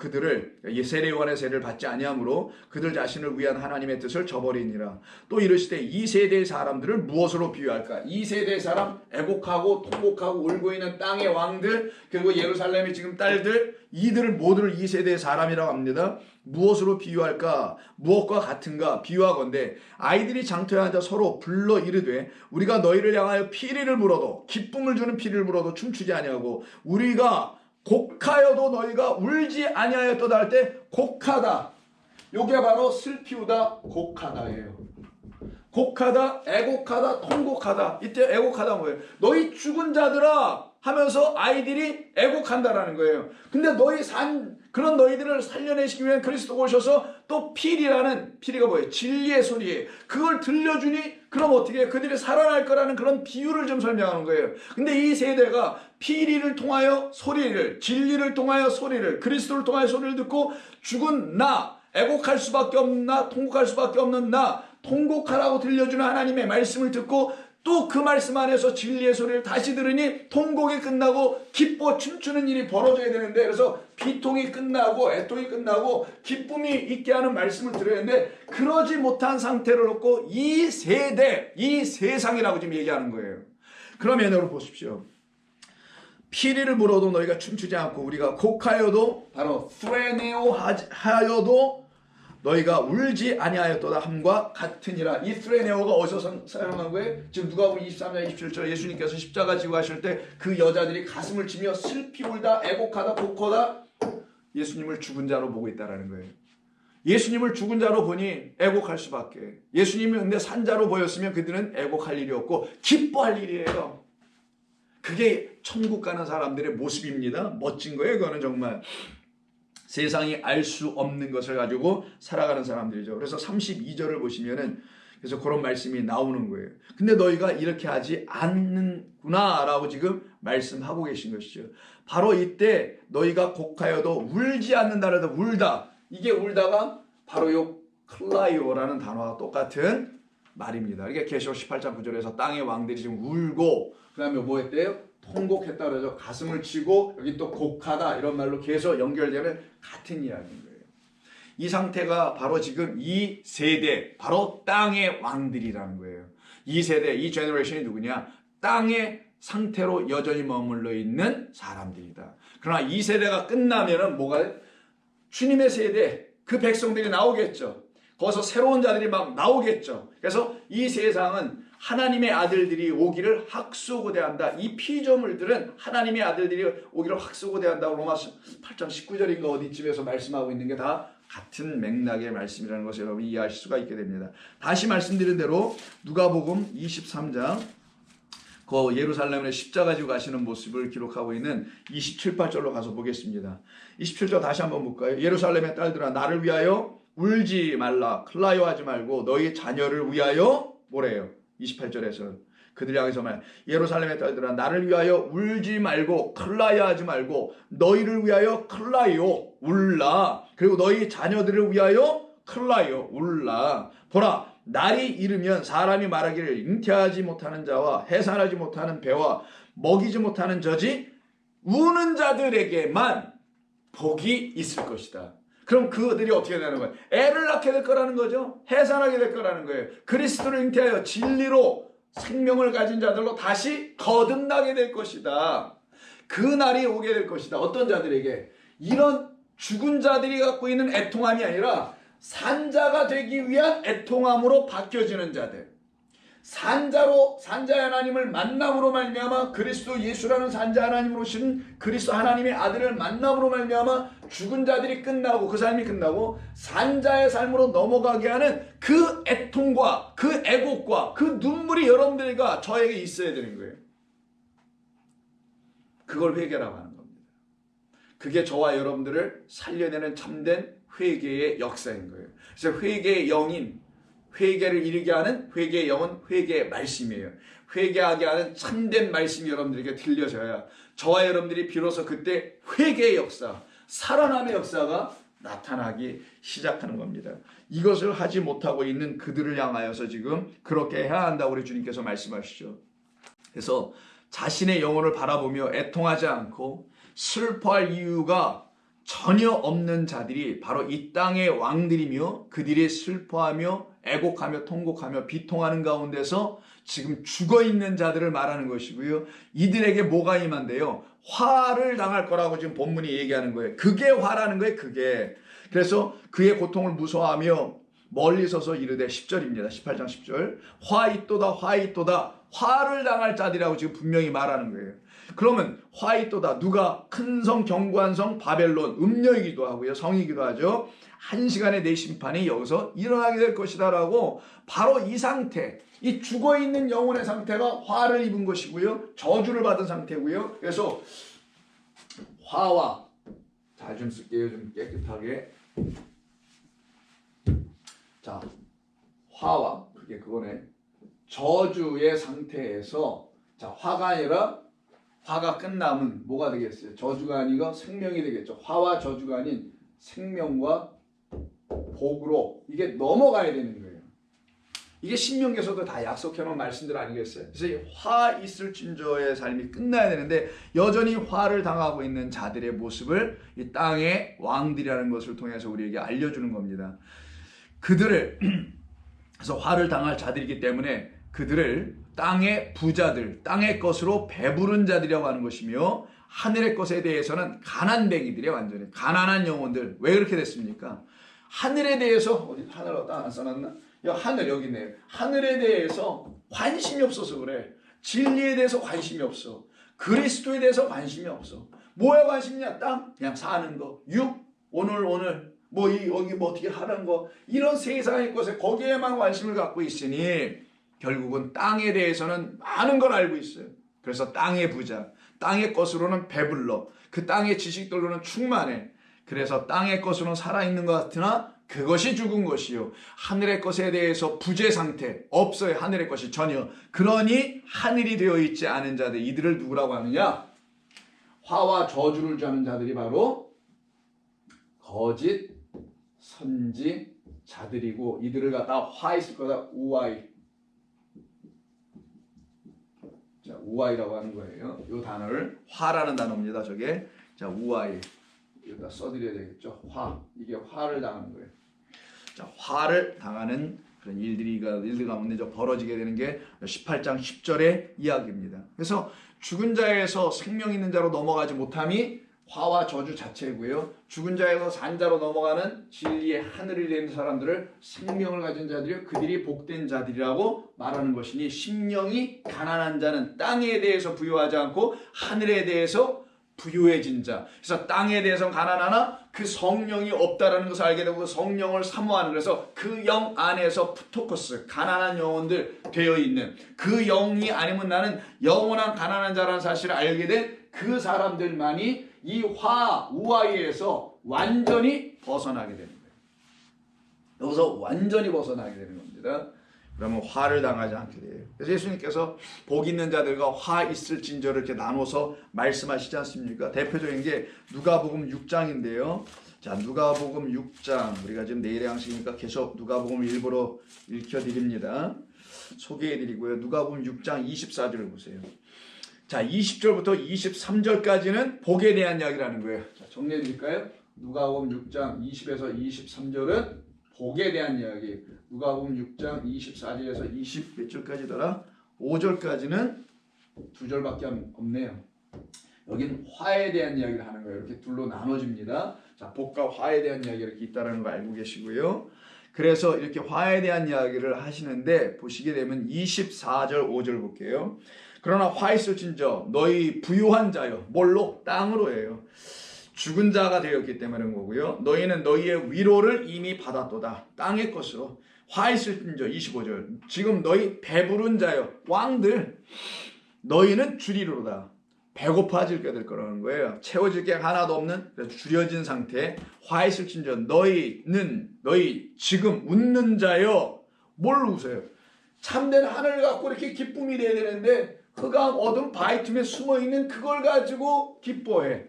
A: 세례요한의 세례를 받지 아니하므로 그들 자신을 위한 하나님의 뜻을 저버리니라. 또 이르시되 이 세대의 사람들을 무엇으로 비유할까? 이 세대의 사람, 애곡하고 통곡하고 울고 있는 땅의 왕들, 그리고 예루살렘의 지금 딸들, 이들을 모두를 이 세대의 사람이라고 합니다. 무엇으로 비유할까? 무엇과 같은가? 비유하건대 아이들이 장터에 앉아 서로 불러 이르되 우리가 너희를 향하여 피리를 불어도 기쁨을 주는 피리를 불어도 춤추지 아니하고 우리가 곡하여도 너희가 울지 아니하였도다 할 때 곡하다. 요게 바로 슬피우다, 곡하다예요. 곡하다, 애곡하다, 통곡하다. 이때 애곡하다 뭐예요? 너희 죽은 자들아 하면서 아이들이 애곡한다라는 거예요. 근데 그런 너희들을 살려내시기 위해 그리스도가 오셔서 또 피리가 뭐예요? 진리의 소리예요. 그걸 들려주니 그럼 어떻게 해요? 그들이 살아날 거라는 그런 비유를 좀 설명하는 거예요. 근데 이 세대가 피리를 통하여 소리를, 진리를 통하여 소리를, 그리스도를 통하여 소리를 듣고 죽은 나, 애곡할 수밖에 없는 나, 통곡할 수밖에 없는 나, 통곡하라고 들려주는 하나님의 말씀을 듣고 또 그 말씀 안에서 진리의 소리를 다시 들으니 통곡이 끝나고 기뻐 춤추는 일이 벌어져야 되는데, 그래서 비통이 끝나고 애통이 끝나고 기쁨이 있게 하는 말씀을 들어야 되는데 그러지 못한 상태를 놓고 이 세대, 이 세상이라고 지금 얘기하는 거예요. 그러면 여러분 보십시오. 피리를 불어도 너희가 춤추지 않고 우리가 곡하여도 바로 프레네오 하여도 너희가 울지 아니하였도다 함과 같으니라. 이 프레네오가 어디서 사용한 거예요? 지금 누가복음 23장 27절 예수님께서 십자가 지고 하실 때 그 여자들이 가슴을 치며 슬피 울다 애곡하다 곡하다 예수님을 죽은 자로 보고 있다라는 거예요. 예수님을 죽은 자로 보니 애곡할 수밖에. 예수님이 근데 산 자로 보였으면 그들은 애곡할 일이 없고 기뻐할 일이에요. 그게 천국 가는 사람들의 모습입니다. 멋진 거예요. 그거는 정말. 세상이 알 수 없는 것을 가지고 살아가는 사람들이죠. 그래서 32절을 보시면은 그래서 그런 말씀이 나오는 거예요. 근데 너희가 이렇게 하지 않는구나 라고 지금 말씀하고 계신 것이죠. 바로 이때 너희가 곡하여도 울지 않는다라도 울다. 이게 울다가 바로 요 클라이오라는 단어와 똑같은 말입니다. 이게 계시록 18장 9절에서 땅의 왕들이 지금 울고 그 다음에 뭐 했대요? 통곡했다 그러죠. 가슴을 치고 여기 또 곡하다 이런 말로 계속 연결되는 같은 이야기인 거예요. 이 상태가 바로 지금 이 세대, 바로 땅의 왕들이라는 거예요. 이 세대, 이 제너레이션이 누구냐? 땅의 상태로 여전히 머물러 있는 사람들이다. 그러나 이 세대가 끝나면은 뭐가 주님의 세대, 그 백성들이 나오겠죠. 거기서 새로운 자들이 막 나오겠죠. 그래서 이 세상은 하나님의 아들들이 오기를 학수고대한다. 이 피조물들은 하나님의 아들들이 오기를 학수고대한다. 로마서 8장 19절인가 어디쯤에서 말씀하고 있는 게 다 같은 맥락의 말씀이라는 것을 여러분이 이해하실 수가 있게 됩니다. 다시 말씀드린 대로 누가복음 23장 그 예루살렘에 십자가 지고 가시는 모습을 기록하고 있는 27, 8절로 가서 보겠습니다. 27절 다시 한번 볼까요? 예루살렘의 딸들아 나를 위하여 울지 말라. 클라요하지 말고 너희 자녀를 위하여 뭐래요? 28절에서 그들이 향해서 말 예루살렘의 딸들아 나를 위하여 울지 말고 클라요하지 말고 너희를 위하여 클라요 울라. 그리고 너희 자녀들을 위하여 클라요 울라. 보라 날이 이르면 사람이 말하기를 잉태하지 못하는 자와 해산하지 못하는 배와 먹이지 못하는 저지 우는 자들에게만 복이 있을 것이다. 그럼 그들이 어떻게 되는 거예요? 애를 낳게 될 거라는 거죠. 해산하게 될 거라는 거예요. 그리스도를 잉태하여 진리로 생명을 가진 자들로 다시 거듭나게 될 것이다. 그 날이 오게 될 것이다. 어떤 자들에게? 이런 죽은 자들이 갖고 있는 애통함이 아니라 산자가 되기 위한 애통함으로 바뀌어지는 자들. 산자의 하나님을 만남으로 말미암아 그리스도 예수라는 산자 하나님으로 오신 그리스도 하나님의 아들을 만남으로 말미암아 죽은 자들이 끝나고 그 삶이 끝나고 산자의 삶으로 넘어가게 하는 그 애통과 그 애곡과 그 눈물이 여러분들과 저에게 있어야 되는 거예요. 그걸 회개라고 하는 겁니다. 그게 저와 여러분들을 살려내는 참된 회개의 역사인 거예요. 그래서 회개의 영인, 회개를 이루게 하는 회개의 영은 회개의 말씀이에요. 회개하게 하는 참된 말씀이 여러분들에게 들려져야 저와 여러분들이 비로소 그때 회개의 역사, 살아남의 역사가 나타나기 시작하는 겁니다. 이것을 하지 못하고 있는 그들을 향하여서 지금 그렇게 해야 한다고 우리 주님께서 말씀하시죠. 그래서 자신의 영혼을 바라보며 애통하지 않고 슬퍼할 이유가 전혀 없는 자들이 바로 이 땅의 왕들이며 그들이 슬퍼하며 애곡하며 통곡하며 비통하는 가운데서 지금 죽어있는 자들을 말하는 것이고요. 이들에게 뭐가 임한데요? 화를 당할 거라고 지금 본문이 얘기하는 거예요. 그게 화라는 거예요. 그게. 그래서 그의 고통을 무서워하며 멀리 서서 이르되 10절입니다. 18장 10절. 화 있도다 화 있도다. 화를 당할 자들이라고 지금 분명히 말하는 거예요. 그러면 화 있도다. 누가? 큰 성 견고한 성 바벨론, 음녀이기도 하고요. 성이기도 하죠. 한 시간에 내 심판이 여기서 일어나게 될 것이다 라고 바로 이 상태, 이 죽어있는 영혼의 상태가 화를 입은 것이고요. 저주를 받은 상태고요. 그래서 화와, 잘 좀 쓸게요. 좀 깨끗하게. 자, 화와, 그거네. 저주의 상태에서, 자, 화가 아니라 화가 끝나면 뭐가 되겠어요? 저주가 아니고 생명이 되겠죠. 화와 저주가 아닌 생명과 복으로 이게 넘어가야 되는 거예요. 이게 신명기에서도 다 약속해놓은 말씀들 아니겠어요? 그래서 이 화 있을진저의 삶이 끝나야 되는데 여전히 화를 당하고 있는 자들의 모습을 이 땅의 왕들이라는 것을 통해서 우리에게 알려주는 겁니다. 그들을 그래서 화를 당할 자들이기 때문에 그들을 땅의 부자들, 땅의 것으로 배부른 자들이라고 하는 것이며 하늘의 것에 대해서는 가난뱅이들이에요. 완전히 가난한 영혼들. 왜 그렇게 됐습니까? 하늘에 대해서 어디 하늘 어디다 안 써놨나? 하늘 여기 있네요. 하늘에 대해서 관심이 없어서 그래. 진리에 대해서 관심이 없어. 그리스도에 대해서 관심이 없어. 뭐에 관심이냐? 땅 그냥 사는 거. 오늘 여기 어떻게 하는 거. 이런 세상의 것에 거기에만 관심을 갖고 있으니 결국은 땅에 대해서는 많은 걸 알고 있어요. 그래서 땅의 부자, 땅의 것으로는 배불러, 그 땅의 지식들로는 충만해. 그래서 땅의 것으로는 살아있는 것 같으나 그것이 죽은 것이요. 하늘의 것에 대해서 부재 상태, 없어요. 하늘의 것이 전혀. 그러니 하늘이 되어 있지 않은 자들, 이들을 누구라고 하느냐? 화와 저주를 주는 자들이 바로 거짓 선지자들이고 이들을 갖다가 화 있을 거다. 우아이. 자, 우아이라고 하는 거예요. 이 단어를 화라는 단어입니다. 저게. 자, 우아이. 여기다 써드려야 되겠죠. 화. 이게 화를 당하는 거예요. 자, 화를 당하는 그런 일들 가운데 벌어지게 되는 게 18장 10절의 이야기입니다. 그래서 죽은 자에서 생명 있는 자로 넘어가지 못함이 화와 저주 자체고요. 죽은 자에서 산 자로 넘어가는 진리의 하늘이 된 사람들을 생명을 가진 자들이 그들이 복된 자들이라고 말하는 것이니 심령이 가난한 자는 땅에 대해서 부유하지 않고 하늘에 대해서 부유해진 자. 그래서 땅에 대해서 가난하나 그 성령이 없다라는 것을 알게 되고 그 성령을 사모하는, 그래서 그 영 안에서 푸토코스, 가난한 영혼들 되어 있는 그 영이 아니면 나는 영원한 가난한 자라는 사실을 알게 된 그 사람들만이 이 우아이에서 완전히 벗어나게 되는 거예요. 여기서 완전히 벗어나게 되는 겁니다. 그러면 화를 당하지 않게 돼요. 그래서 예수님께서 복 있는 자들과 화 있을진저를 이렇게 나눠서 말씀하시지 않습니까? 대표적인 게 누가복음 6장인데요. 자, 누가복음 6장, 우리가 지금 내일의 양식이니까 계속 누가복음 일부러 읽혀드립니다. 소개해드리고요. 누가복음 6장 24절을 보세요. 자, 20절부터 23절까지는 복에 대한 이야기를 하는 거예요. 자, 정리해드릴까요? 누가복음 6장 20에서 23절은 복에 대한 이야기. 누가복음 6장 24절에서 20 몇 절까지더라? 5절까지는 2절밖에 없네요. 여긴 화에 대한 이야기를 하는 거예요. 이렇게 둘로 나눠집니다. 자, 복과 화에 대한 이야기가 이렇게 있다는 거 알고 계시고요. 그래서 이렇게 화에 대한 이야기를 하시는데 보시게 되면 24절 5절 볼게요. 그러나 화 있을진저 너희 부유한 자여, 뭘로? 땅으로 해요. 죽은 자가 되었기 때문에 거고요. 너희는 너희의 위로를 이미 받았도다. 땅의 것으로. 화 있을진저 25절. 지금 너희 배부른 자여, 왕들, 너희는 주리로다. 배고파질 게 될 거라는 거예요. 채워질 게 하나도 없는 줄여진 상태. 화 있을진저 너희 지금 웃는 자여. 뭘 웃어요? 참된 하늘을 갖고 이렇게 기쁨이 돼야 되는데 흑암 어둠 바위 틈에 숨어있는 그걸 가지고 기뻐해.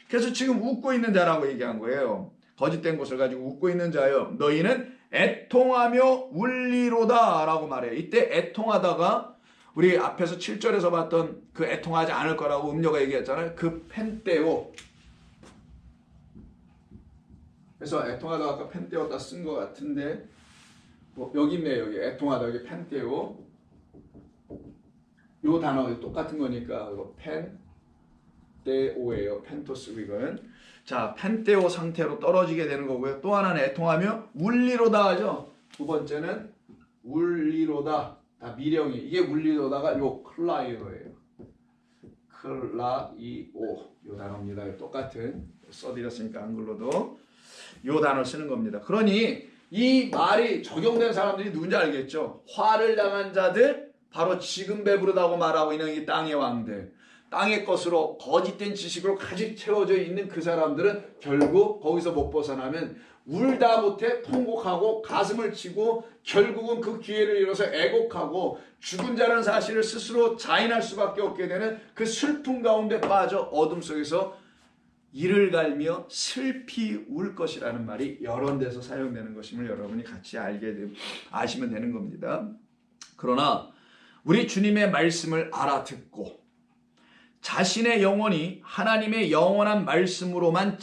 A: 그래서 지금 웃고 있는 자라고 얘기한 거예요. 거짓된 것을 가지고 웃고 있는 자여 너희는 애통하며 울리로다 라고 말해요. 이때 애통하다가 우리 앞에서 7절에서 봤던 그 애통하지 않을 거라고 음료가 얘기했잖아요. 그 펜테오. 그래서 애통하다가 아까 펜테오다 쓴 것 같은데 뭐 여기 있네요. 여기 애통하다 여기 펜테오. 요 단어 똑같은 거니까 이거 펜테오예요. 펜토스 이건. 자, 펜테오 상태로 떨어지게 되는 거고요. 또 하나는 애통하며 울리로다 하죠. 두 번째는 울리로다. 다 미령이. 이게 울리로다가 요 클라이오예요. 클라이오. 요 단어입니다. 똑같은 써드렸으니까 한글로도 요 단어 쓰는 겁니다. 그러니 이 말이 적용된 사람들이 누군지 알겠죠? 화를 당한 자들, 바로 지금 배부르다고 말하고 있는 이 땅의 왕들. 땅의 것으로 거짓된 지식으로 가득 채워져 있는 그 사람들은 결국 거기서 못 벗어나면 울다 못해 통곡하고 가슴을 치고 결국은 그 기회를 잃어서 애곡하고 죽은 자라는 사실을 스스로 자인할 수밖에 없게 되는 그 슬픔 가운데 빠져 어둠 속에서 이를 갈며 슬피 울 것이라는 말이 여러 데서 사용되는 것임을 여러분이 같이 아시면 되는 겁니다. 그러나 우리 주님의 말씀을 알아듣고 자신의 영혼이 하나님의 영원한 말씀으로만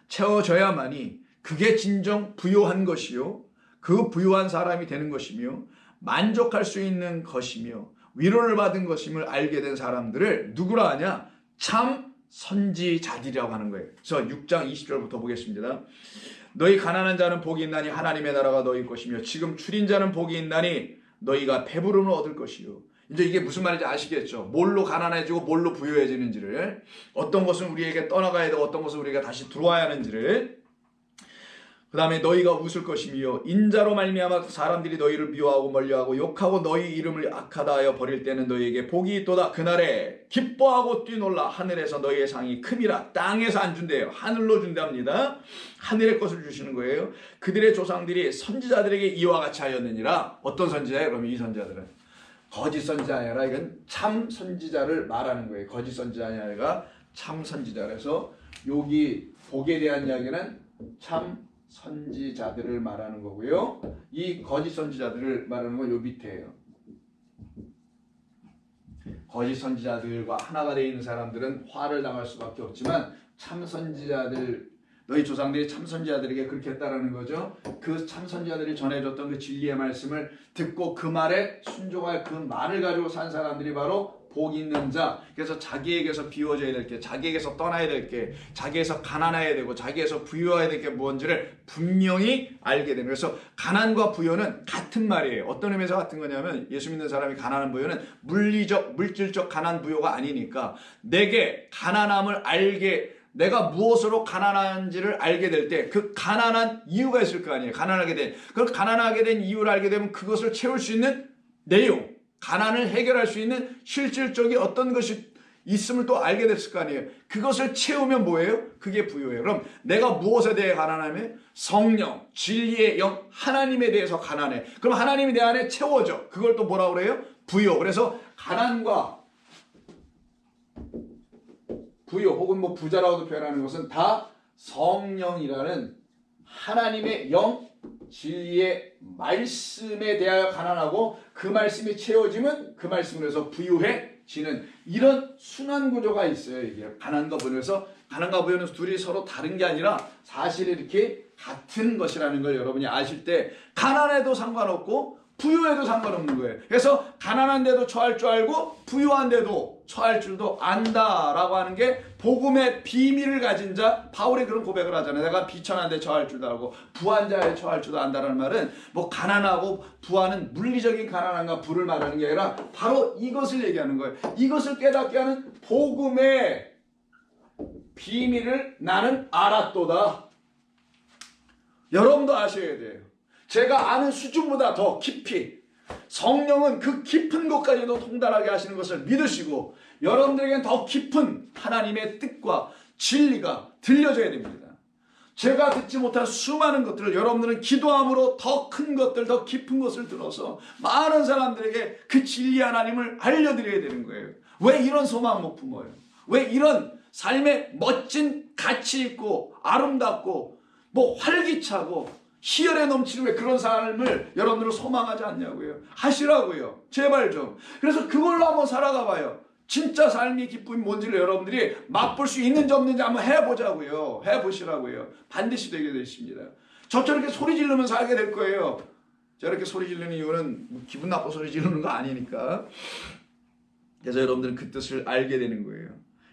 A: 채워져야만이 그게 진정 부요한 것이요, 그 부요한 사람이 되는 것이며 만족할 수 있는 것이며 위로를 받은 것임을 알게 된 사람들을 누구라 하냐? 참 선지자들이라고 하는 거예요. 그래서 6장 20절부터 보겠습니다. 너희 가난한 자는 복이 있나니 하나님의 나라가 너희 것이며 지금 줄인 자는 복이 있나니 너희가 배부름을 얻을 것이요. 이제 이게 무슨 말인지 아시겠죠? 뭘로 가난해지고 뭘로 부유해지는지를, 어떤 것은 우리에게 떠나가야 되고 어떤 것은 우리가 다시 들어와야 하는지를, 그 다음에 너희가 웃을 것이며 인자로 말미암아 사람들이 너희를 미워하고 멀리하고 욕하고 너희 이름을 악하다 하여 버릴 때는 너희에게 복이 있도다. 그날에 기뻐하고 뛰놀라. 하늘에서 너희의 상이 큼이라. 땅에서 안 준대요. 하늘로 준답니다. 하늘의 것을 주시는 거예요. 그들의 조상들이 선지자들에게 이와 같이 하였느니라. 어떤 선지자예요? 그러면 이 선지자들은 거짓 선지자 아니라 이건 참 선지자를 말하는 거예요. 거짓 선지자 아니라 참 선지자라서 여기 복에 대한 이야기는 참 선지자들을 말하는 거고요. 이 거짓 선지자들을 말하는 건 요 밑에예요. 거짓 선지자들과 하나가 되어 있는 사람들은 화를 당할 수밖에 없지만 참 선지자들, 너희 조상들이 참 선지자들에게 그렇게 했다라는 거죠. 그 참 선지자들이 전해줬던 그 진리의 말씀을 듣고 그 말에 순종할 그 말을 가지고 산 사람들이 바로 복 있는 자. 그래서 자기에게서 비워져야 될 게, 자기에게서 떠나야 될 게, 자기에서 가난해야 되고 자기에서 부유해야 될 게 뭔지를 분명히 알게 되는. 그래서 가난과 부유는 같은 말이에요. 어떤 의미에서 같은 거냐면 예수 믿는 사람이 가난한 부유는 물질적 가난 부유가 아니니까 내게 가난함을 알게, 내가 무엇으로 가난한지를 알게 될 때 그 가난한 이유가 있을 거 아니에요. 가난하게 된. 그걸 가난하게 된 이유를 알게 되면 그것을 채울 수 있는 내용, 가난을 해결할 수 있는 실질적인 어떤 것이 있음을 또 알게 됐을 거 아니에요. 그것을 채우면 뭐예요? 그게 부유예요. 그럼 내가 무엇에 대해 가난하면? 성령, 진리의 영, 하나님에 대해서 가난해. 그럼 하나님이 내 안에 채워져. 그걸 또 뭐라고 그래요? 부유. 그래서 가난과 부유 혹은 뭐 부자라고도 표현하는 것은 다 성령이라는 하나님의 영, 진리의 말씀에 대하여 가난하고 그 말씀이 채워지면 그 말씀으로 해서 부유해지는 이런 순환 구조가 있어요. 이게 가난과 부유에서, 가난과 부유는 둘이 서로 다른 게 아니라 사실 이렇게 같은 것이라는 걸 여러분이 아실 때 가난해도 상관없고 부유해도 상관없는 거예요. 그래서 가난한데도 처할 줄 알고 부유한데도 처할 줄도 안다라고 하는 게 복음의 비밀을 가진 자, 바울이 그런 고백을 하잖아요. 내가 비천한데 처할 줄도 알고 부한 자에 처할 줄도 안다라는 말은 뭐 가난하고 부하는 물리적인 가난함과 부를 말하는 게 아니라 바로 이것을 얘기하는 거예요. 이것을 깨닫게 하는 복음의 비밀을 나는 알았도다. 여러분도 아셔야 돼요. 제가 아는 수준보다 더 깊이 성령은 그 깊은 곳까지도 통달하게 하시는 것을 믿으시고 여러분들에게는 더 깊은 하나님의 뜻과 진리가 들려져야 됩니다. 제가 듣지 못한 수많은 것들을 여러분들은 기도함으로 더 큰 것들, 더 깊은 것을 들어서 많은 사람들에게 그 진리 하나님을 알려드려야 되는 거예요. 왜 이런 소망 못 품어요? 왜 이런 삶의 멋진 가치 있고 아름답고 활기차고 희열에 넘치는 왜 그런 삶을 여러분들은 소망하지 않냐고요. 하시라고요. 제발 좀. 그래서 그걸로 한번 살아가 봐요. 진짜 삶이 기쁨이 뭔지를 여러분들이 맛볼 수 있는지 없는지 한번 해보자고요. 해보시라고요. 반드시 되게 되십니다. 저렇게 소리 지르면서 살게 될 거예요. 저렇게 소리 지르는 이유는 기분 나빠 소리 지르는 거 아니니까. 그래서 여러분들은 그 뜻을 알게 되는 거예요.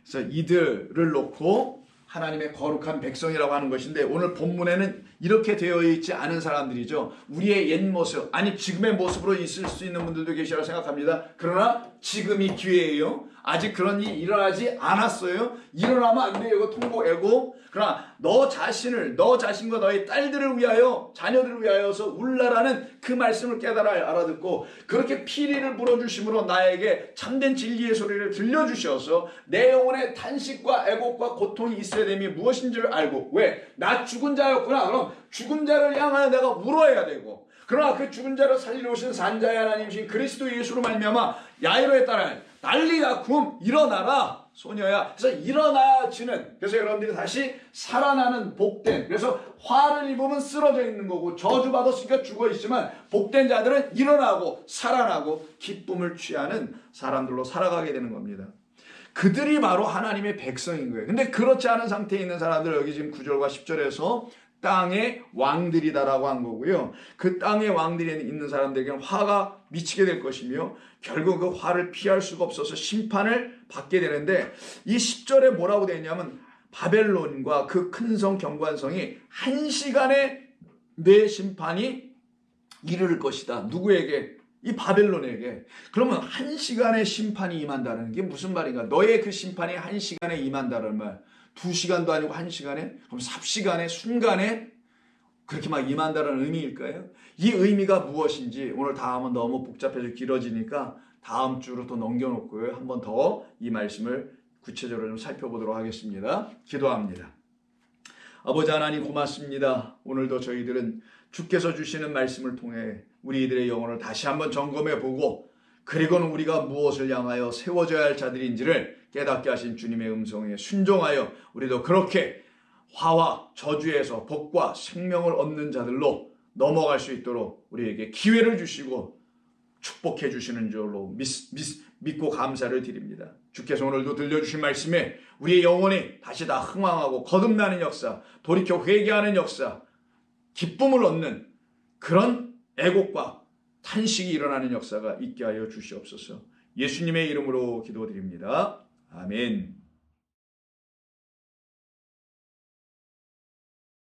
A: 그래서 이들을 놓고 하나님의 거룩한 백성이라고 하는 것인데 오늘 본문에는 이렇게 되어 있지 않은 사람들이죠. 우리의 옛 모습, 아니 지금의 모습으로 있을 수 있는 분들도 계시라고 생각합니다. 그러나 지금이 기회예요. 아직 그런 일이 일어나지 않았어요. 일어나면 안 돼요. 이거 통보하고. 그러나 너 자신을, 너 자신과 너의 딸들을 위하여, 자녀들을 위하여서 울라라는 그 말씀을 깨달아 알아듣고 그렇게 피리를 불어주심으로 나에게 참된 진리의 소리를 들려주셔서 내 영혼의 탄식과 애곡과 고통이 있어야 됨이 무엇인지를 알고 왜? 나 죽은 자였구나. 그럼 죽은 자를 향하여 내가 울어야 되고 그러나 그 죽은 자를 살리러 오신 산자의 하나님이신 그리스도 예수로 말미암아 야이로의 딸을 난리가 굼 일어나라 소녀야. 그래서 일어나지는 그래서 여러분들이 다시 살아나는 복된 그래서 화를 입으면 쓰러져 있는 거고 저주받았으니까 죽어 있지만 복된 자들은 일어나고 살아나고 기쁨을 취하는 사람들로 살아가게 되는 겁니다. 그들이 바로 하나님의 백성인 거예요. 근데 그렇지 않은 상태에 있는 사람들 여기 지금 9절과 10절에서 땅의 왕들이다라고 한 거고요. 그 땅의 왕들이 있는 사람들에게는 화가 미치게 될 것이며 결국 그 화를 피할 수가 없어서 심판을 받게 되는데 이 10절에 뭐라고 되어 있냐면 바벨론과 그 큰 성 경관성이 한 시간에 내 심판이 이르를 것이다. 누구에게? 이 바벨론에게. 그러면 한 시간에 심판이 임한다는 게 무슨 말인가? 너의 그 심판이 한 시간에 임한다는 말. 2시간도 아니고 1시간에? 그럼 삽시간에 순간에 그렇게 막 임한다는 의미일까요? 이 의미가 무엇인지 오늘 다음은 너무 복잡해서 길어지니까 다음 주로 또 넘겨놓고요. 한 번 더 이 말씀을 구체적으로 좀 살펴보도록 하겠습니다. 기도합니다. 아버지 하나님 고맙습니다. 오늘도 저희들은 주께서 주시는 말씀을 통해 우리들의 영혼을 다시 한번 점검해보고 그리고는 우리가 무엇을 향하여 세워져야 할 자들인지를 깨닫게 하신 주님의 음성에 순종하여 우리도 그렇게 화와 저주에서 복과 생명을 얻는 자들로 넘어갈 수 있도록 우리에게 기회를 주시고 축복해 주시는 줄로 믿고 감사를 드립니다. 주께서 오늘도 들려주신 말씀에 우리의 영혼이 다시 다 흥황하고 거듭나는 역사, 돌이켜 회개하는 역사, 기쁨을 얻는 그런 애곡과 탄식이 일어나는 역사가 있게 하여 주시옵소서. 예수님의 이름으로 기도드립니다. 아멘.